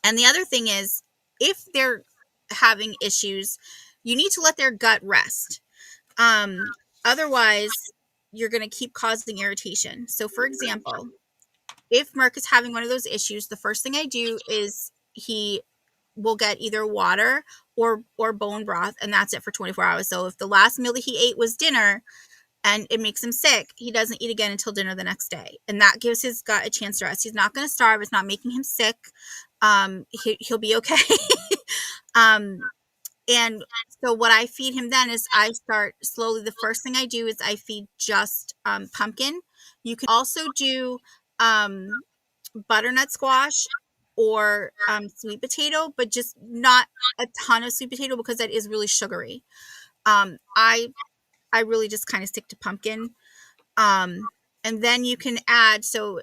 And the other thing is, if they're having issues, you need to let their gut rest. Otherwise, you're going to keep causing irritation. So for example, if Merc is having one of those issues, the first thing I do is he will get either water or bone broth, and that's it for 24 hours. So if the last meal that he ate was dinner and it makes him sick, he doesn't eat again until dinner the next day. And that gives his gut a chance to rest. He's not going to starve. It's not making him sick. He'll be okay. And so what I feed him then is I start slowly. The first thing I do is I feed just pumpkin. You can also do butternut squash or sweet potato, but just not a ton of sweet potato because that is really sugary. I really just kind of stick to pumpkin. And then you can add, so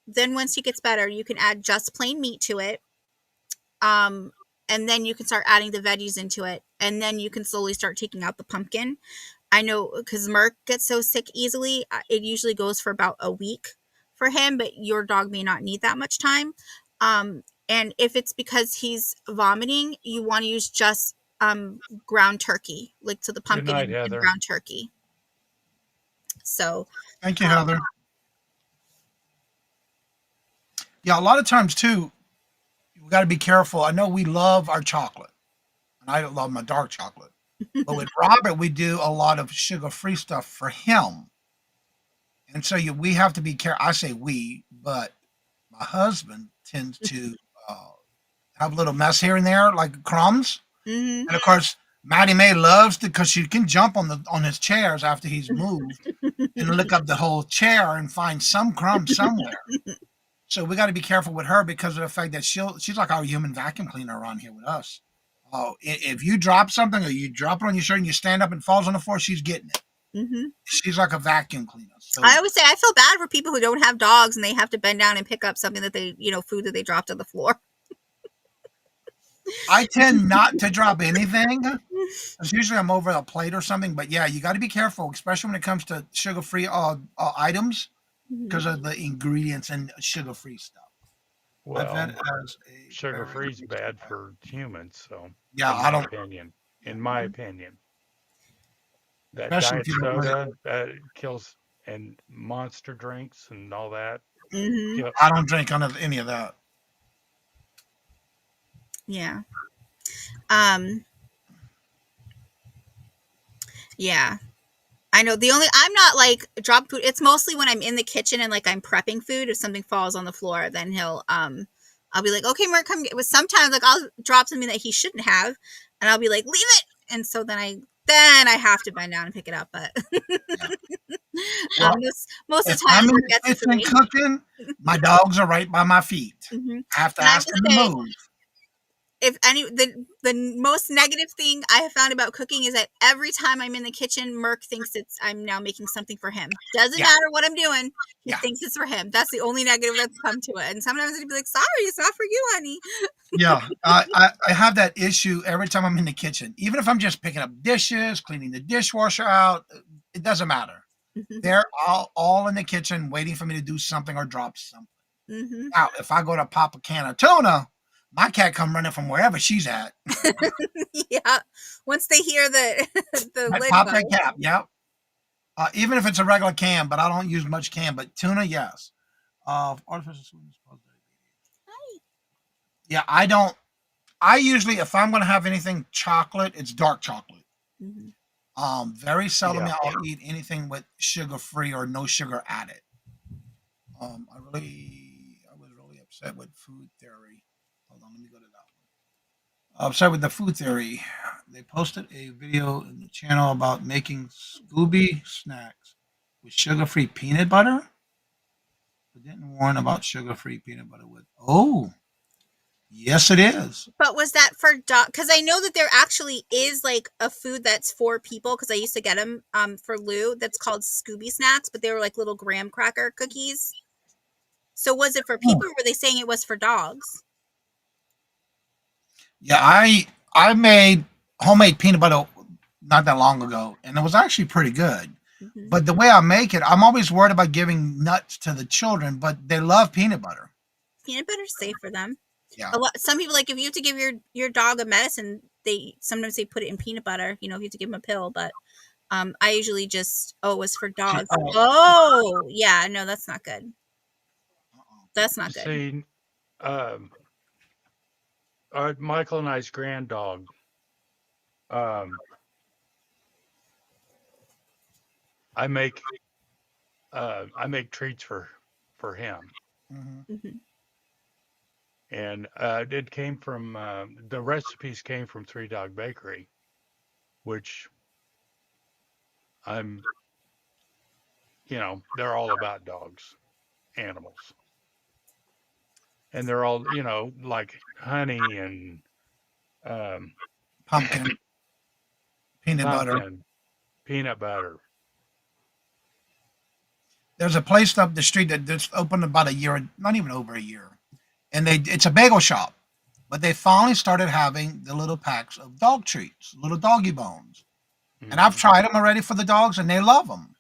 then once he gets better, you can add just plain meat to it. And then you can start adding the veggies into it. And then you can slowly start taking out the pumpkin. I know because Merc gets so sick easily, it usually goes for about a week for him, but your dog may not need that much time. And if it's because he's vomiting, you want to use just ground turkey, like so the Good pumpkin night, and Heather. ground turkey. So Thank you, Heather. Yeah, a lot of times too, we got to be careful. I know we love our chocolate, and I love my dark chocolate. But with Robert, we do a lot of sugar-free stuff for him, and so we have to be careful. I say we, but my husband tends to have a little mess here and there, like crumbs. mhm. And of course, Maddie May loves to because she can jump on his chairs after he's moved and look up the whole chair and find some crumbs somewhere. So we got to be careful with her because of the fact that she's like our human vacuum cleaner around here with us. If you drop something or you drop it on your shirt and you stand up and it falls on the floor, she's getting it. She's like a vacuum cleaner. So I always say I feel bad for people who don't have dogs and they have to bend down and pick up something that they, food that they dropped on the floor. I tend not to drop anything. 'Cause usually I'm over a plate or something. But yeah, you got to be careful, especially when it comes to sugar-free items because of the ingredients and sugar-free stuff. I've Well, had as a sugar free is very bad for humans, so yeah, in I my don't opinion, in my opinion, that especially if diet you don't really soda that kills and monster drinks and all that. Mm-hmm. Kill, I don't drink any of that. Yeah. Um. Yeah. I know I'm not like drop food. It's mostly when I'm in the kitchen and like I'm prepping food. If something falls on the floor, then I'll be like, okay, Mark, come get. But sometimes like I'll drop something that he shouldn't have, and I'll be like, leave it. And so then I have to bend down and pick it up. But Yeah. Well, most of if the time I'm in Mark the gets it for kitchen me. cooking, my dogs are right by my feet. Hmm. I have to And I ask will them to say, move. if any the most negative thing I have found about cooking is that every time I'm in the kitchen, Merc thinks I'm now making something for him. Doesn't Yeah, matter what I'm doing, he yeah, thinks it's for him. That's the only negative that's come to it. And sometimes he'd be like, "Sorry, it's not for you, honey." yeah. I have that issue every time I'm in the kitchen. Even if I'm just picking up dishes, cleaning the dishwasher out, it doesn't matter. Hmm. They're all in the kitchen waiting for me to do something or drop something. Hmm. Now, if I go to pop a can of tuna, my cat come running from wherever she's at. Yeah. Once they hear the the I lid pop that go. cap. Yep. Even if it's a regular can, but I don't use much can. But tuna, yes. Artificial sweetness. Yeah, I don't. I usually, if I'm going to have anything chocolate, it's dark chocolate. Hmm. Very seldom yeah, I'll eat anything with sugar free or no sugar added. I was really upset with food theory. Hold on, let me go to that one. Upset with the food theory. They posted a video in the channel about making Scooby snacks with sugar free peanut butter. But didn't warn about sugar free peanut butter with. Oh, yes, it is. But was that for dog? Because I know that there actually is like a food that's for people. Because I used to get them for Lou. That's called Scooby snacks, but they were like little graham cracker cookies. So was it for Oh. people, or were they saying it was for dogs? Yeah, I made homemade peanut butter not that long ago, and it was actually pretty good. Hmm. But the way I make it, I'm always worried about giving nuts to the children, but they love peanut butter. Peanut butter's safe for them. Yeah. Some people, like, if you have to give your dog a medicine, sometimes they put it in peanut butter. If you have to give them a pill, but I usually just it was for dogs. Oh yeah, no, that's not good. That's not good. see, um, Michael and I's grand dog. Um, I make treats for him, Mhm. Hmm. and it came from the recipes came from Three Dog Bakery, which I'm they're all about dogs, animals, and they're all like honey and um, Pumpkin, peanut butter. pumpkin, peanut butter. There's a place up the street that just opened about a year, not even over a year, and it's a bagel shop, but they finally started having the little packs of dog treats, little doggy bones. And I've tried them already for the dogs, and they love them.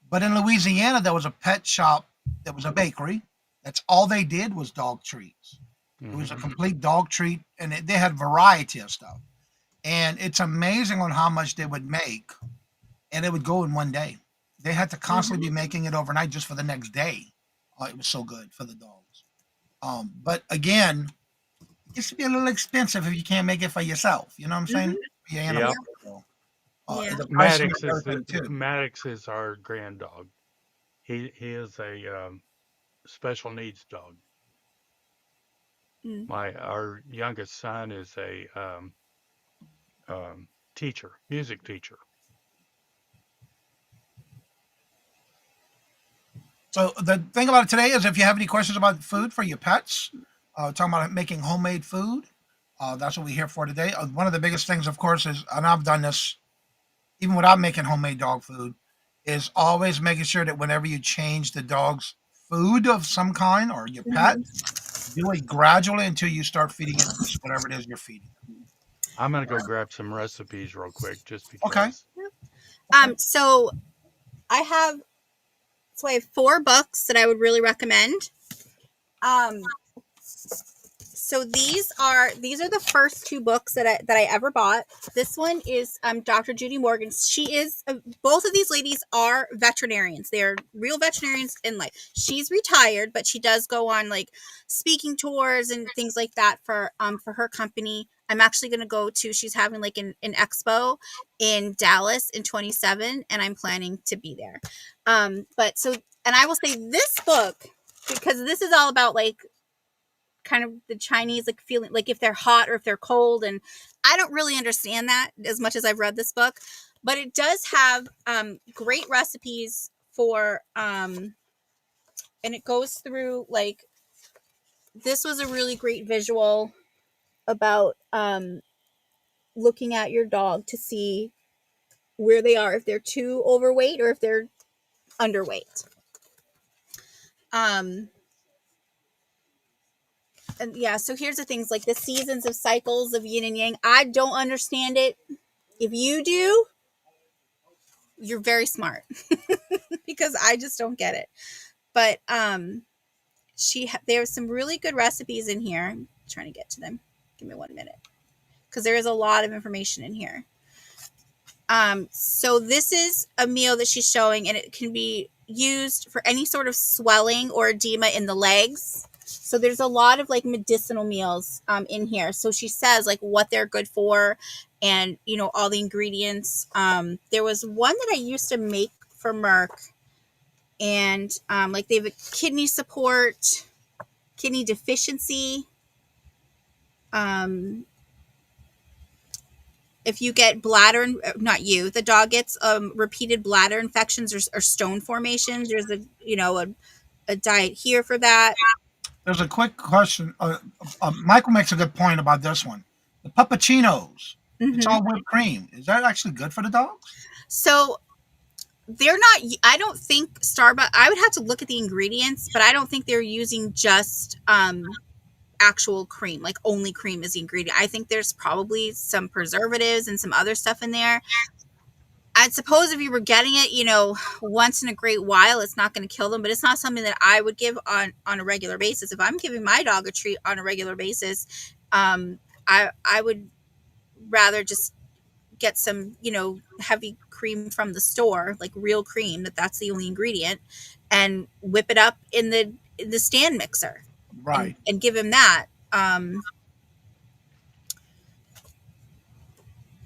But in Louisiana, there was a pet shop that was a bakery. That's all they did was dog treats. It was a complete dog treat, and they had variety of stuff. And it's amazing on how much they would make, and it would go in one day. They had to constantly be making it overnight just for the next day. It was so good for the dogs. But again, it used to be a little expensive if you can't make it for yourself. You know what I'm saying? For your animal. Yep. So, Yeah. the pricing Maddox of is everything too. Maddox is our grand dog. He is a special needs dog. Mm. Our youngest son is a teacher, music teacher. So the thing about it today is, if you have any questions about food for your pets, talking about making homemade food, that's what we're here for today. One of the biggest things, of course, is, and I've done this even without making homemade dog food, is always making sure that whenever you change the dog's food of some kind or your pet, do it gradually until you start feeding it just whatever it is you're feeding. I'm gonna go grab some recipes real quick, just Okay. because. So I have 4 books that I would really recommend. So these are the first 2 books that I ever bought. This one is Dr. Judy Morgan. She is both of these ladies are veterinarians. They're real veterinarians in life. She's retired, but she does go on like speaking tours and things like that for her company. I'm actually going to go to, she's having like an expo in Dallas in 27, and I'm planning to be there. But so, and I will say this book, because this is all about like kind of the Chinese like feeling, like if they're hot or if they're cold, and I don't really understand that as much as I've read this book, but it does have great recipes for and it goes through like, this was a really great visual about looking at your dog to see where they are, if they're too overweight or if they're underweight. And yeah, so here's the things, like the seasons of cycles of yin and yang. I don't understand it. If you do, you're very smart because I just don't get it. But there's some really good recipes in here. I'm trying to get to them. Give me 1 minute, because there is a lot of information in here. So this is a meal that she's showing, and it can be used for any sort of swelling or edema in the legs. So there's a lot of like medicinal meals in here. So she says like what they're good for, and you know, all the ingredients. There was one that I used to make for Merck, and like they have a kidney support, kidney deficiency. If you get bladder, not you, the dog gets repeated bladder infections or stone formations, there's a diet here for that. There's a quick question. Michael makes a good point about this one. The puppuccinos, it's all whipped cream. Is that actually good for the dogs? So they're not, I don't think Starbucks, I would have to look at the ingredients, but I don't think they're using just actual cream, like only cream is the ingredient. I think there's probably some preservatives and some other stuff in there. I'd suppose if you were getting it, you know, once in a great while, it's not going to kill them, but it's not something that I would give on a regular basis. If I'm giving my dog a treat on a regular basis, I would rather just get some, you know, heavy cream from the store, like real cream, that's the only ingredient, and whip it up in the stand mixer. Right. And give him that. I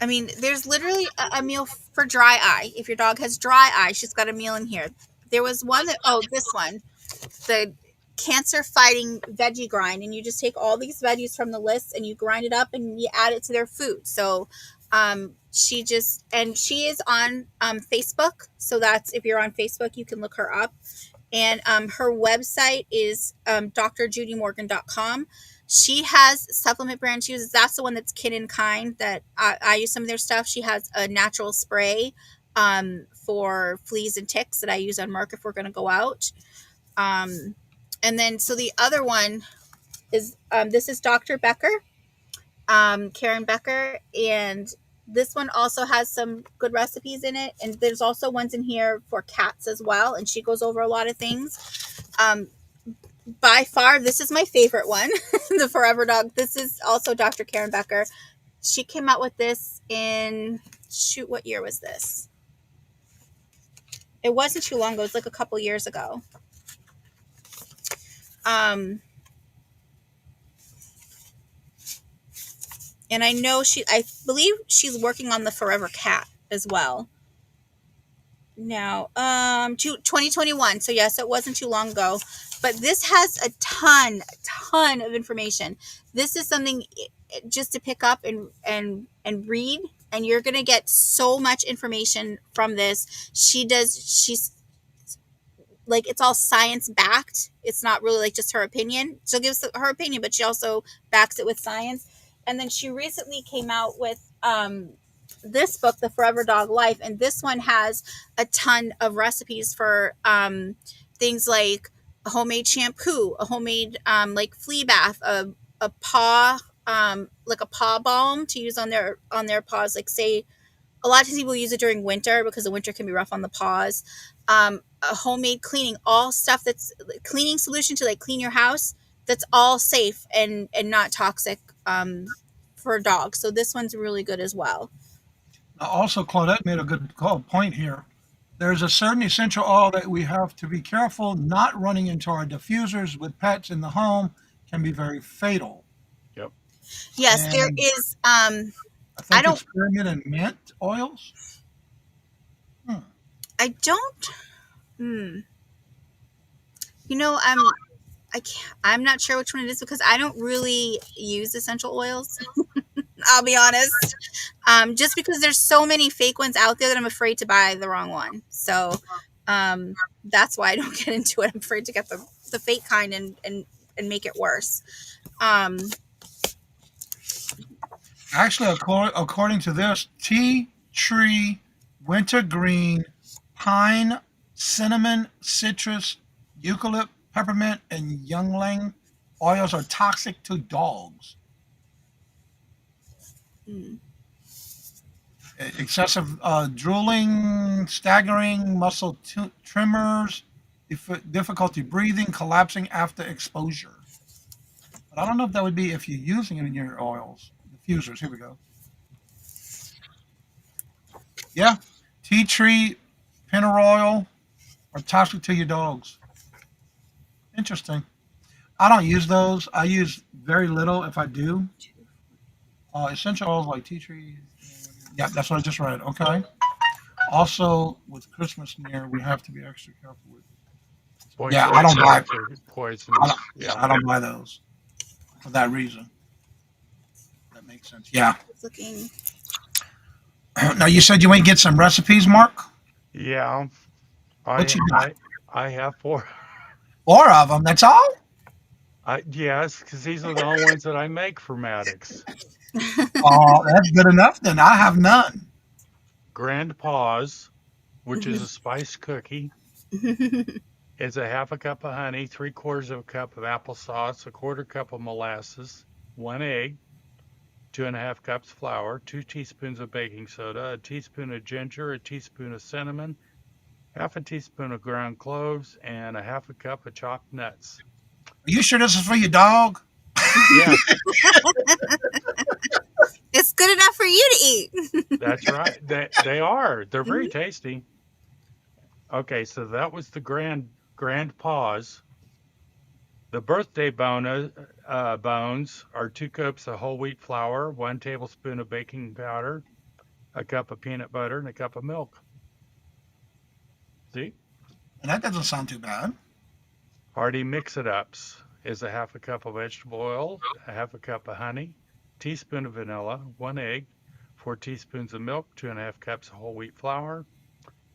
mean, there's literally a meal for dry eye. If your dog has dry eye, she's got a meal in here. There was one this one, the cancer fighting veggie grind, and you just take all these veggies from the list and you grind it up and you add it to their food. So she is on Facebook. So that's, if you're on Facebook, you can look her up. And her website is drjudymorgan.com. She has supplement brand she uses. That's the one that's Kin and Kind, that I use some of their stuff. She has a natural spray for fleas and ticks that I use on Merck if we're going to go out. And then, so the other one is, this is Dr. Becker, Karen Becker, and This one also has some good recipes in it, and there's also ones in here for cats as well, and she goes over a lot of things. By far, this is my favorite one, the Forever Dog. This is also Dr. Karen Becker. She came out with this in, shoot, what year was this? It wasn't too long ago. It was like a couple years ago. And I know I believe she's working on the Forever Cat as well. Now, 2021. So yes, it wasn't too long ago, but this has a ton of information. This is something just to pick up and read, and you're going to get so much information from this. She's like, it's all science backed. It's not really like just her opinion. She'll give her opinion, but she also backs it with science. And then she recently came out with this book, The Forever Dog Life, and this one has a ton of recipes for things like a homemade shampoo, a homemade like flea bath, a paw like a paw balm to use on their paws. Like, say, a lot of times people use it during winter because the winter can be rough on the paws. A homemade cleaning, all stuff that's cleaning solution to like clean your house, that's all safe and not toxic for dogs. So this one's really good as well. Also, Claudette made a good point here. There's a certain essential oil that we have to be careful not running into our diffusers with pets in the home, can be very fatal. Yep. Yes, And there is. I think don't- it's spearmint and mint oils. I don't. You know, I'm not sure which one it is because I don't really use essential oils. I'll be honest. Just because there's so many fake ones out there that I'm afraid to buy the wrong one. So that's why I don't get into it. I'm afraid to get the fake kind and make it worse. Actually, according to this, tea tree, wintergreen, pine, cinnamon, citrus, eucalypt, peppermint, and ylang oils are toxic to dogs. Excessive drooling, staggering, muscle tremors, difficulty breathing, collapsing after exposure. But I don't know if that would be if you're using it in your oils. Diffusers, here we go. Yeah, tea tree, pennyroyal are toxic to your dogs. Interesting. I don't use those. I use very little if I do. Essential oils like tea tree. Yeah, that's what I just read. Okay. Also, with Christmas near, we have to be extra careful with. Yeah, I don't buy. Poisons. I don't buy those for that reason. That makes sense. Yeah. Looking. Now you said you went and get some recipes, Mark. Yeah. What you got? I have 4. 4 of them. That's all. Yes, because these are the only ones that I make for Maddox. Oh, that's good enough. Then I have none. Grand Paws, which is a spice cookie. It's a half a cup of honey, 3/4 of a cup of applesauce, a 1/4 cup of molasses, 1 egg, 2½ cups flour, 2 teaspoons of baking soda, a teaspoon of ginger, a teaspoon of cinnamon, half a teaspoon of ground cloves, and a half a cup of chopped nuts. Are you sure this is for your dog? Yes, It's good enough for you to eat. that's right. They are. They're very tasty. Okay, so that was the Grand Paws. The birthday bones are 2 cups of whole wheat flour, 1 tablespoon of baking powder, a cup of peanut butter, and a cup of milk. See? And that doesn't sound too bad. Hearty mix-it-ups is a half a cup of vegetable oil, a half a cup of honey, teaspoon of vanilla, 1 egg, 4 teaspoons of milk, 2½ cups of whole wheat flour,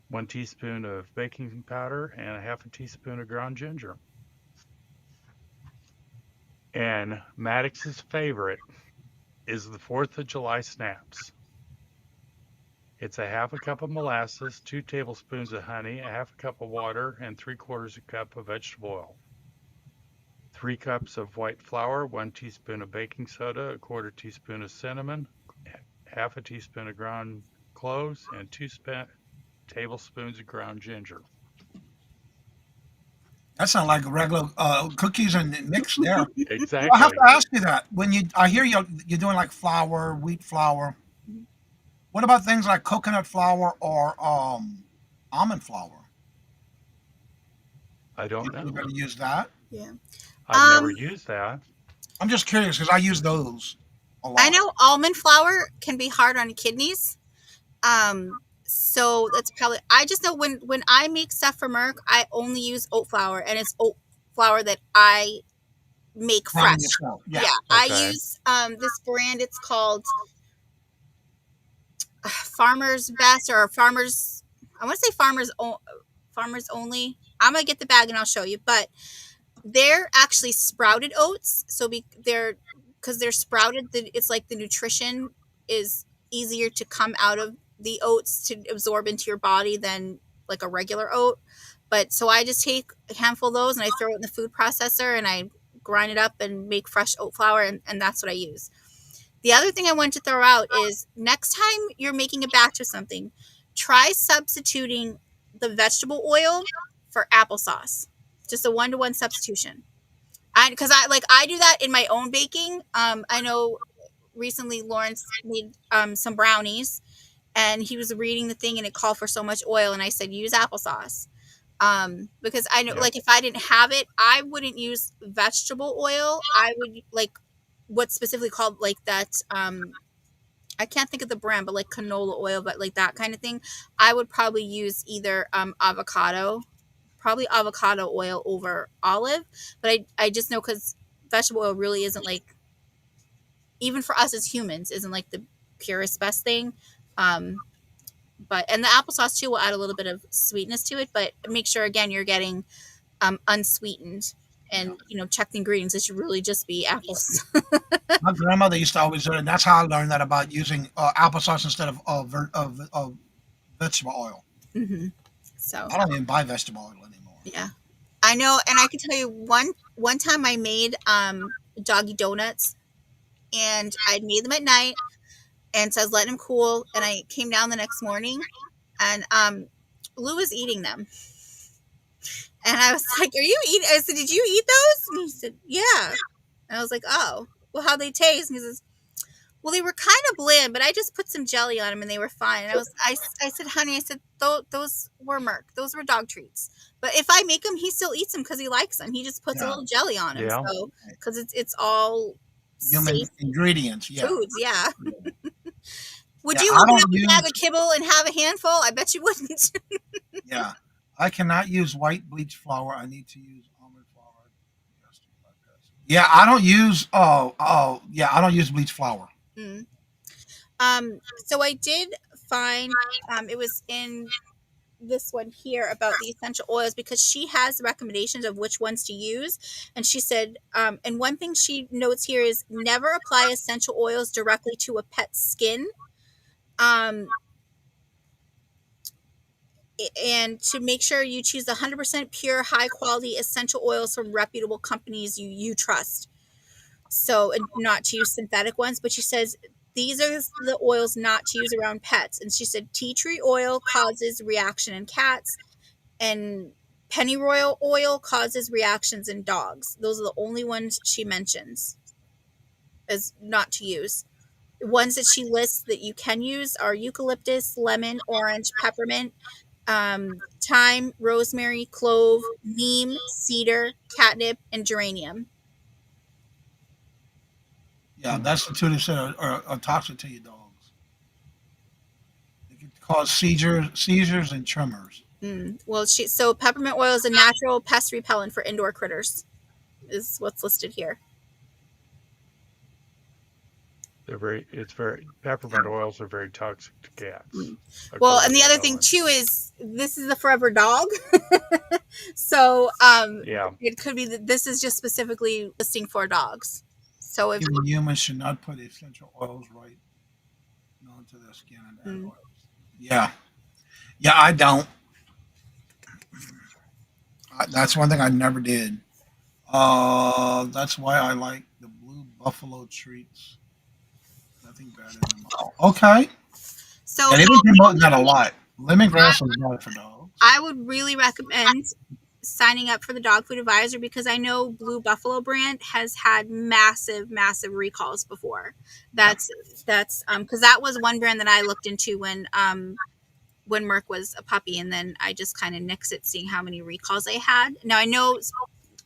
1 teaspoon of baking powder, and a half a teaspoon of ground ginger. And Maddox's favorite is the 4th of July snaps. It's a half a cup of molasses, 2 tablespoons of honey, a half a cup of water, and 3/4 a cup of vegetable oil. 3 cups of white flour, 1 teaspoon of baking soda, a 1/4 teaspoon of cinnamon, half a teaspoon of ground cloves, and 2 tablespoons of ground ginger. That sounds like regular cookies and mix there. I have Exactly. to ask you that when I hear you're doing like flour, wheat flour. What about things like coconut flour or almond flour? I don't You know. ever use that? Yeah. I've never Um, used that. I'm just curious because I use those a I lot. know almond flour can be hard on kidneys. So that's probably, I just know when I make stuff for Merck, I only use oat flour, and it's oat flour that I make Ground fresh. yourself. Yeah. Yeah, I Okay. use this brand. It's called Farmer's Best, or Farmer's. I want to say Farmers Only. I'm gonna get the bag and I'll show you. But they're actually sprouted oats, so they're because they're sprouted. It's like the nutrition is easier to come out of the oats to absorb into your body than like a regular oat. But so I just take a handful of those and I throw it in the food processor and I grind it up and make fresh oat flour, and that's what I use. The other thing I want to throw out is next time you're making a batch of something, try substituting the vegetable oil for applesauce. Just a 1-to-1 substitution. Because I do that in my own baking. I know recently Lawrence made some brownies, and he was reading the thing and it called for so much oil, and I said use applesauce. Because I know, Yeah. like, if I didn't have it, I wouldn't use vegetable oil. I would like what's specifically called like that. I can't think of the brand, but like canola oil, but like that kind of thing. I would probably use either probably avocado oil over olive. But I just know because vegetable oil really isn't like, even for us as humans, isn't like the purest best thing. Um, and the applesauce too will add a little bit of sweetness to it, but make sure again you're getting unsweetened, and check the ingredients. It should really just be apples. My grandmother used to always do it, and that's how I learned that about using applesauce instead of vegetable oil. hmm So I don't even buy vegetable oil anymore. yeah, I know, and I can tell you one time I made doggy donuts, and I'd made them at night, and so I was letting them cool, and I came down the next morning, and Lou was eating them, and I was like, "Are you eating?" I said, "Did you eat those?" And he said, "Yeah." And I was like, "Oh, well, how'd they taste?" And he says, "Well, they were kind of bland, but I just put some jelly on them and they were fine." And I said, "Honey," I said, those were Merc. Those were dog treats. But if I make them, he still eats them because he likes them. He just puts a Yeah. little jelly on them. Yeah. So, because it's all Human safe ingredients. Yeah. foods. Yeah. Would Yeah. you I open don't up a bag use. of kibble and have a handful? I bet you wouldn't. Yeah. I cannot use white bleach flour. I need to use almond flour. Yeah, I don't use. Yeah, I don't use bleach flour. Mm. So I did find it was in this one here about the essential oils, because she has recommendations of which ones to use, and she said and one thing she notes here is never apply essential oils directly to a pet's skin, um and to make sure you choose 100% pure high quality essential oils from reputable companies you trust, so, and not to use synthetic ones. But she says these are the oils not to use around pets, and she said tea tree oil causes reaction in cats, and pennyroyal oil causes reactions in dogs. Those are the only ones she mentions as not to use. Ones that she lists that you can use are eucalyptus, lemon, orange, peppermint, thyme, rosemary, clove, neem, cedar, catnip, and geranium. Yeah, that's the two that said are toxic to your dogs. It can cause seizures, and tremors. Well, so peppermint oil is a natural pest repellent for indoor critters, is what's listed here. Peppermint oils are very toxic to cats. Well, according and the to other thing Ellen. too is this is a forever dog, so Yeah. it could be that this is just specifically listing for dogs. So if Even humans should not put essential oils right onto their skin and add oils. Yeah, yeah, I don't. That's one thing I never did. That's why I like the blue buffalo treats that Nothing better than okay. So And they've been promoting that a lot. Lemongrass is bad for dogs. I would really recommend signing up for the Dog Food Advisor because I know Blue Buffalo brand has had massive recalls before. That's because that was one brand that I looked into when Merc was a puppy, and then I just kind of nixed it seeing how many recalls they had. Now I know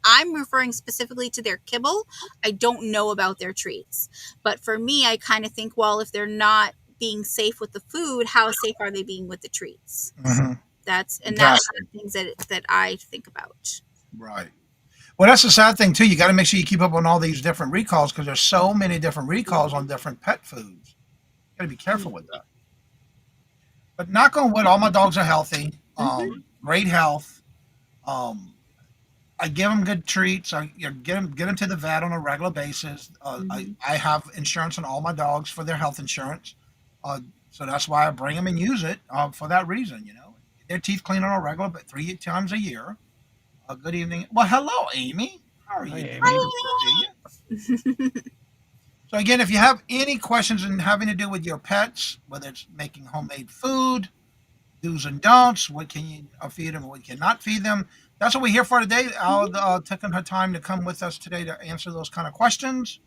I'm referring specifically to their kibble. I don't know about their treats, but for me, I kind of think, well, if they're not being safe with the food, how safe are they being with the treats? Mm-hmm. That's Exactly. the things that I think about. Right. Well, that's the sad thing too. You got to make sure you keep up on all these different recalls because there's so many different recalls on different pet foods. Got to be careful with that. But knock on wood, all my dogs are healthy. Great health. I give them good treats. I get them to the vet on a regular basis. I have insurance on all my dogs for their health insurance. So that's why I bring them and use it for that reason. You know, get their teeth cleaned on a regular, but 3 times a year. Good evening. Well, hello, Amy. How are you? Amy. So again, if you have any questions in having to do with your pets, whether it's making homemade food, do's and don'ts, what can you feed them, what cannot feed them, that's what we're here for today. Al taking her time to come with us today to answer those kind of questions.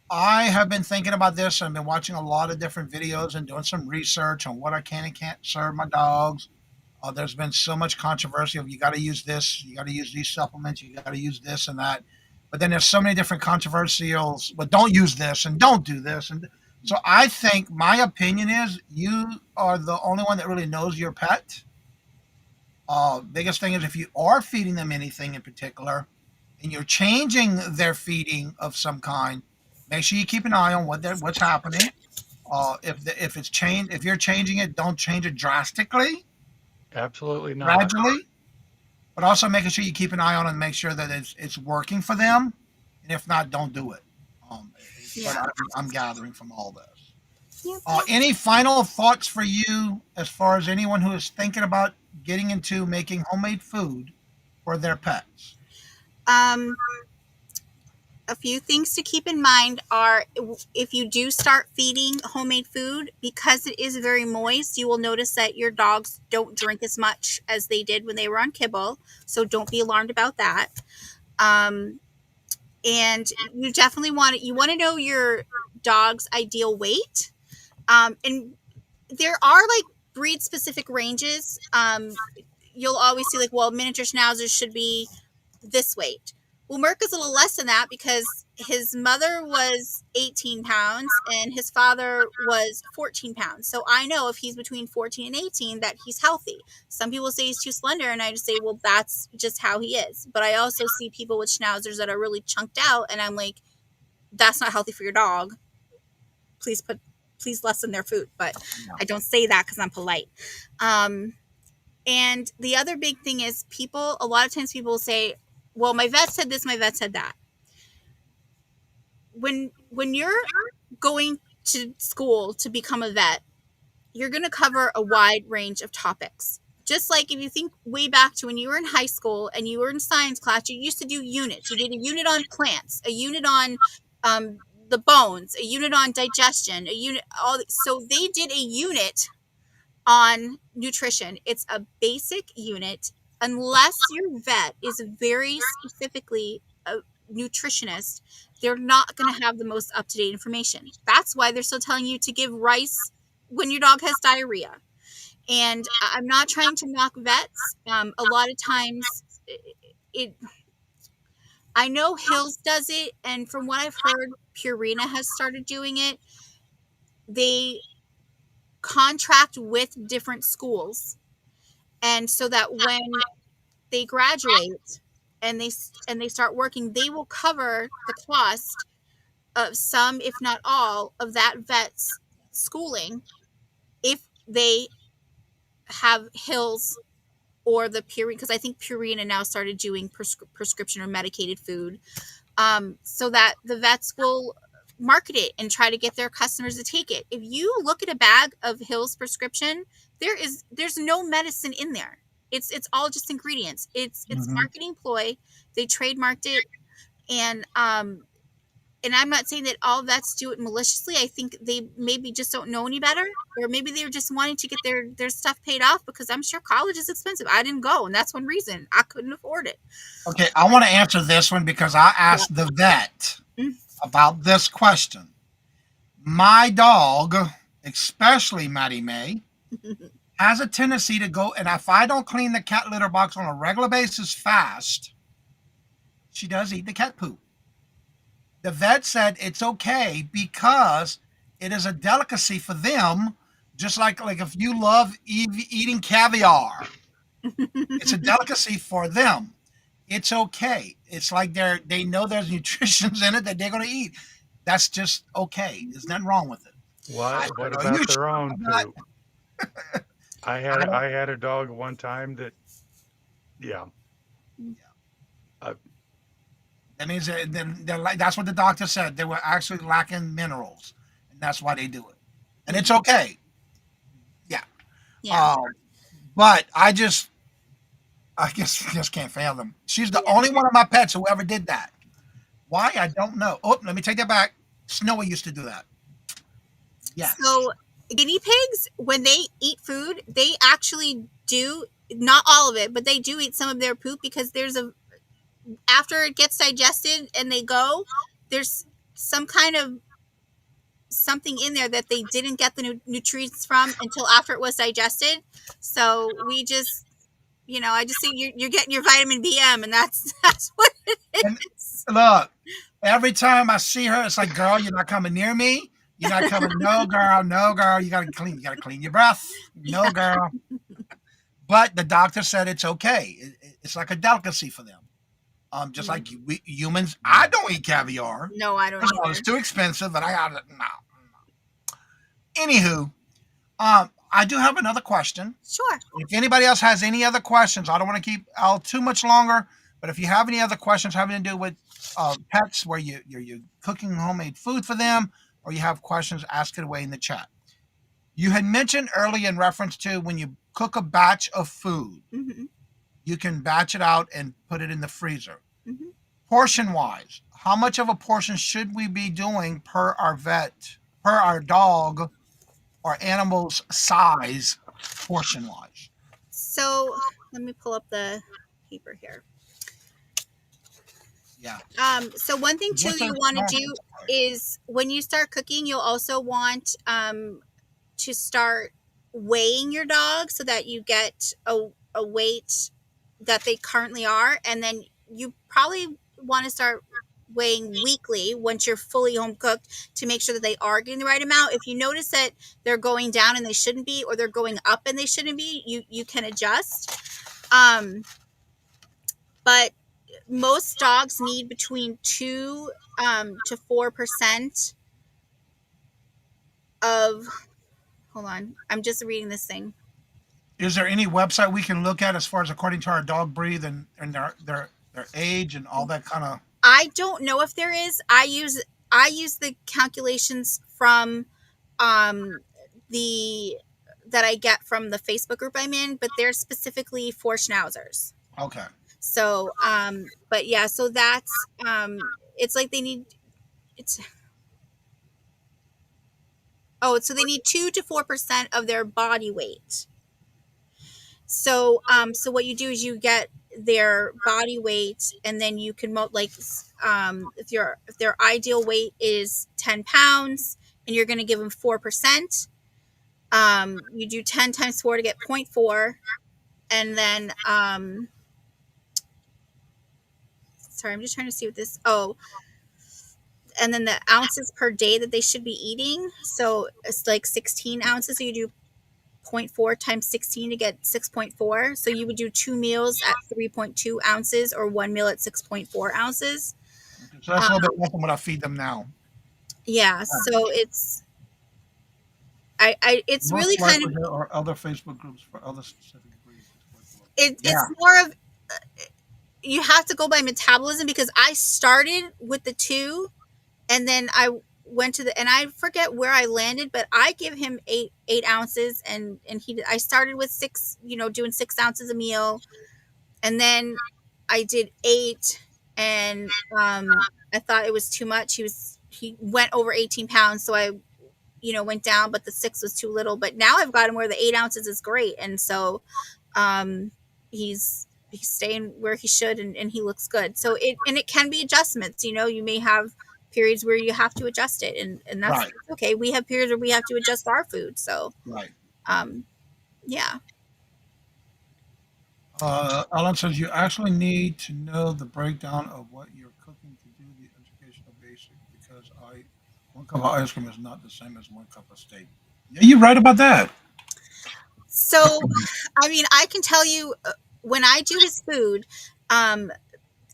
I have been thinking about this. I've been watching a lot of different videos and doing some research on what I can and can't serve my dogs. There's been so much controversy of you got to use this, you got to use these supplements, you got to use this and that. But then there's so many different controversials, but don't use this and don't do this. And so I think my opinion is you are the only one that really knows your pet. Biggest thing is if you are feeding them anything in particular and you're changing their feeding of some kind, make sure you keep an eye on what's happening. If you're changing it, don't change it drastically. Absolutely not. Gradually, but also making sure you keep an eye on it and make sure that it's working for them. And if not, don't do it. But I'm gathering from all this. Any final thoughts for you as far as anyone who is thinking about getting into making homemade food for their pets? A few things to keep in mind are if you do start feeding homemade food, because it is very moist, you will notice that your dogs don't drink as much as they did when they were on kibble. So don't be alarmed about that. And you definitely want to know your dog's ideal weight. And there are like breed specific ranges. You'll always see like, well, miniature schnauzers should be this weight. Well, Merc is a little less than that because his mother was 18 pounds and his father was 14 pounds. So I know if he's between 14 and 18 that he's healthy. Some people say he's too slender, and I just say, well, that's just how he is. But I also see people with schnauzers that are really chunked out, and I'm like, that's not healthy for your dog. Please lessen their food. But I don't say that because I'm polite. And the other big thing is a lot of times people will say, well, my vet said this, my vet said that. When you're going to school to become a vet, you're going to cover a wide range of topics. Just like if you think way back to when you were in high school and you were in science class, you used to do units. You did a unit on plants, a unit on the bones, a unit on digestion, so they did a unit on nutrition. It's a basic unit. Unless your vet is very specifically a nutritionist, they're not going to have the most up-to-date information. That's why they're still telling you to give rice when your dog has diarrhea. And I'm not trying to knock vets. A lot of times I know Hills does it, and from what I've heard, Purina has started doing it. They contract with different schools, and so that when they graduate and they start working, they will cover the cost of some, if not all, of that vet's schooling if they have Hills or the Purina, because I think Purina now started doing prescription or medicated food, so that the vets will market it and try to get their customers to take it. If you look at a bag of Hills prescription, there's no medicine in there. It's all just ingredients. It's marketing ploy. They trademarked it, and and I'm not saying that all vets do it maliciously. I think they maybe just don't know any better, or maybe they're just wanting to get their stuff paid off, because I'm sure college is expensive. I didn't go, and that's one reason I couldn't afford it. Okay, I want to answer this one because I asked the vet about this question. My dog, especially Maddie May, has a tendency to go, and if I don't clean the cat litter box on a regular basis fast, she does eat the cat poop. The vet said it's okay because it is a delicacy for them, just like if you love eating caviar, it's a delicacy for them. It's okay. It's like they know there's nutritions in it that they're going to eat. That's just okay. There's nothing wrong with it. What about their own poop? I had a dog one time that, yeah. That means they're like, that's what the doctor said. They were actually lacking minerals, and that's why they do it. And it's okay. Yeah. But I guess can't fathom. She's the only one of my pets who ever did that. Why? I don't know. Oh, let me take that back. Snowy used to do that. Yeah. So guinea pigs, when they eat food, they actually do, not all of it, but they do eat some of their poop, because after it gets digested and they go, there's some kind of something in there that they didn't get the nutrients from until after it was digested. So we just, I just think you're getting your vitamin BM, and that's what it is. And look, every time I see her, it's like, girl, you're not coming near me. You're not coming. No, girl. You gotta clean your breath. No, girl. But the doctor said it's okay. It's like a delicacy for them. Just like we humans, I don't eat caviar. No, I don't either. It's too expensive, and I got it. No. Anywho, I do have another question. Sure. If anybody else has any other questions, I don't want to keep Al too much longer. But if you have any other questions having to do with pets, where you're cooking homemade food for them, or you have questions, ask it away in the chat. You had mentioned earlier in reference to when you cook a batch of food, you can batch it out and put it in the freezer. Portion-wise, how much of a portion should we be doing per our dog or animal's size, portion-wise? So let me pull up the paper here. Yeah. So one thing too you want to do is, when you start cooking, you'll also want to start weighing your dog so that you get a weight that they currently are, and then you probably want to start weighing weekly once you're fully home cooked, to make sure that they are getting the right amount. If you notice that they're going down and they shouldn't be, or they're going up and they shouldn't be, you can adjust. But most dogs need between 2 to 4% of, hold on, I'm just reading this thing. Is there any website we can look at as far as according to our dog breed and their age and all that kind of? I don't know if there is. I use the calculations from that I get from the Facebook group I'm in, but they're specifically for schnauzers. Okay. So, but yeah, so that's, it's like they need, so they need 2 to 4% of their body weight. So, so what you do is you get their body weight, and then you can if their ideal weight is 10 pounds and you're going to give them 4%, you do 10 times 4 to get 0.4. And then, sorry, I'm just trying to see what this, and then the ounces per day that they should be eating. So it's like 16 ounces. So you do 0.4 times 16 to get 6.4. So you would do 2 meals at 3.2 ounces, or 1 meal at 6.4 ounces. So that's a little bit less than what I feed them now. Yeah. So it's, it's most really kind of, there are other Facebook groups for other specific breeds. It's more of, you have to go by metabolism, because I started with the 2, and then I went to and I forget where I landed, but I give him 8 ounces, and I started with 6, doing 6 ounces a meal, and then I did 8, and I thought it was too much. He was he went over 18 pounds. So I, went down, but the 6 was too little. But now I've got him where the 8 ounces is great. And so he's staying where he should, and he looks good. So it can be adjustments. You may have periods where you have to adjust it, and that's Right. okay. We have periods where we have to adjust our food. So Right. yeah. Ellen says you actually need to know the breakdown of what you're cooking to do the educational basic because one cup of ice cream is not the same as one cup of steak. Yeah, you're right about that. So, I mean, I can tell you when I do his food,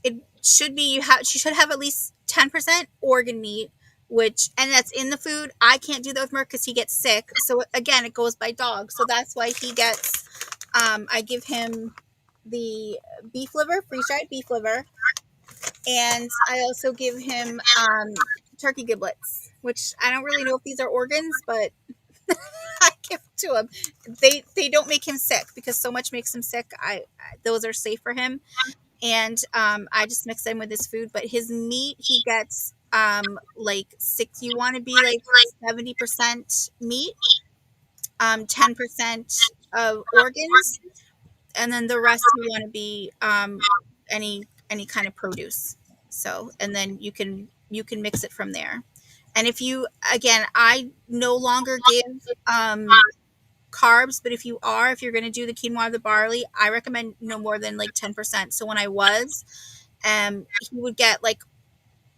it should be she should have at least 10% organ meat, and that's in the food. I can't do that with Merc because he gets sick. So again, it goes by dog. So that's why he gets. I give him the beef liver, freeze-dried beef liver, and I also give him turkey giblets, which I don't really know if these are organs, but I give to him. They don't make him sick because so much makes him sick. Those are safe for him, and I just mix them with his food. But his meat, he gets like 6. You want to be like 70% meat, 10% of organs, and then the rest you want to be any kind of produce. So, and then you can mix it from there. And if you, again, I no longer give carbs, but if you're going to do the quinoa, the barley, I recommend no more than like 10%. So when I was, he would get like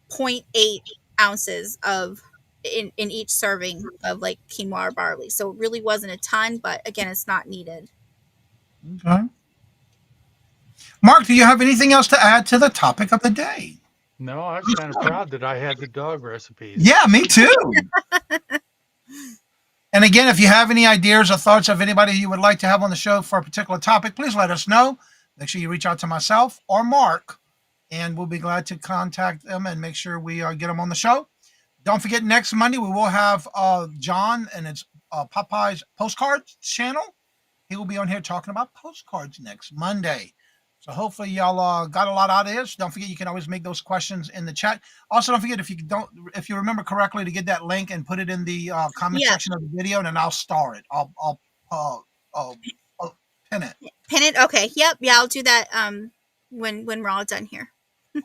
0.8 ounces of in each serving of like quinoa or barley. So it really wasn't a ton, but again, it's not needed. Okay. Mark, do you have anything else to add to the topic of the day? No, I'm kind of proud that I had the dog recipes. Yeah, me too. And again, if you have any ideas or thoughts of anybody you would like to have on the show for a particular topic, please let us know. Make sure you reach out to myself or Mark, and we'll be glad to contact them and make sure we get them on the show. Don't forget, next Monday, we will have John and it's Popeye's Postcards channel. He will be on here talking about postcards next Monday. So hopefully y'all got a lot out of this. Don't forget, you can always make those questions in the chat. Also, don't forget, if you remember correctly, to get that link and put it in the comment section of the video, and then I'll star it. I'll pin it. Pin it. Okay. Yep. Yeah, I'll do that when we're all done here.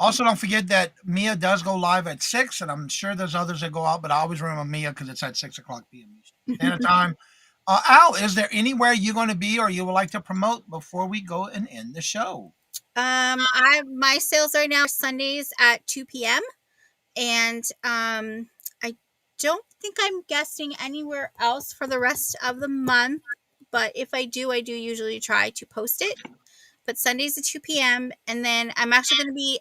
Also, don't forget that Mia does go live at 6, and I'm sure there's others that go out, but I always remember Mia because it's at 6 o'clock p.m. Standard time. Al, is there anywhere you're going to be or you would like to promote before we go and end the show? My sales right now are Sundays at 2 p.m. And I don't think I'm guesting anywhere else for the rest of the month. But if I do usually try to post it. But Sundays at 2 p.m. And then I'm actually going to be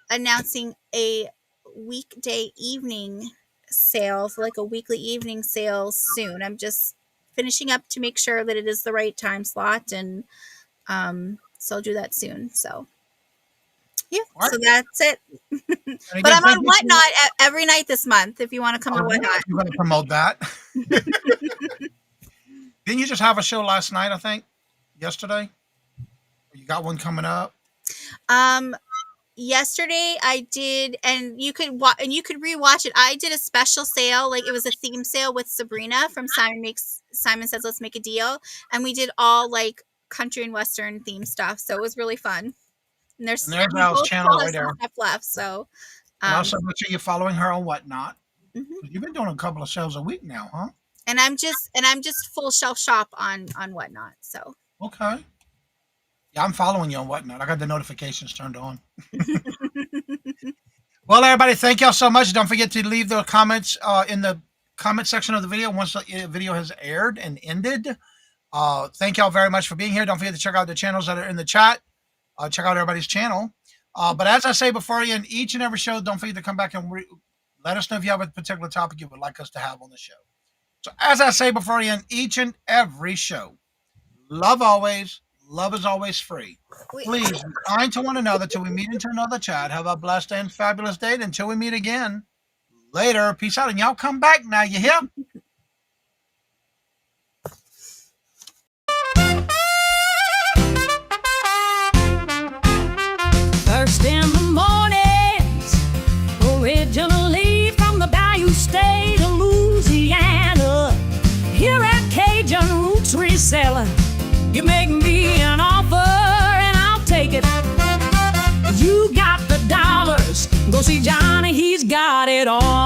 announcing a weekday evening sale, so like a weekly evening sale soon. I'm just finishing up to make sure that it is the right time slot, and so I'll do that soon. So yeah, right. So that's it. But I'm on Whatnot every night this month. If you want to come to Whatnot, you're going to promote that. Didn't you just have a show last night? I think yesterday. You got one coming up. Yesterday I did, and you could rewatch it. I did a special sale, like it was a theme sale with Sabrina from Simon Says Let's Make a Deal, and we did all like country and western theme stuff. So it was really fun. And there's Al's channel right there. Stuff left. So and also make sure you're following her on Whatnot. Mm-hmm. You've been doing a couple of sales a week now, huh? And I'm just full shelf shop on Whatnot. So okay. Yeah, I'm following you on Whatnot. I got the notifications turned on. Well, everybody, thank y'all so much. Don't forget to leave the comments in the comment section of the video once the video has aired and ended. Thank y'all very much for being here. Don't forget to check out the channels that are in the chat. Check out everybody's channel. But as I say before you end each and every show, don't forget to come back and let us know if you have a particular topic you would like us to have on the show. So as I say before you end each and every show, love always. Love is always free. Please be kind to one another till we meet into another chat. Have a blessed and fabulous day. Until we meet again. Later. Peace out. And y'all come back now. You hear? First in the mornings, originally from the back. get on.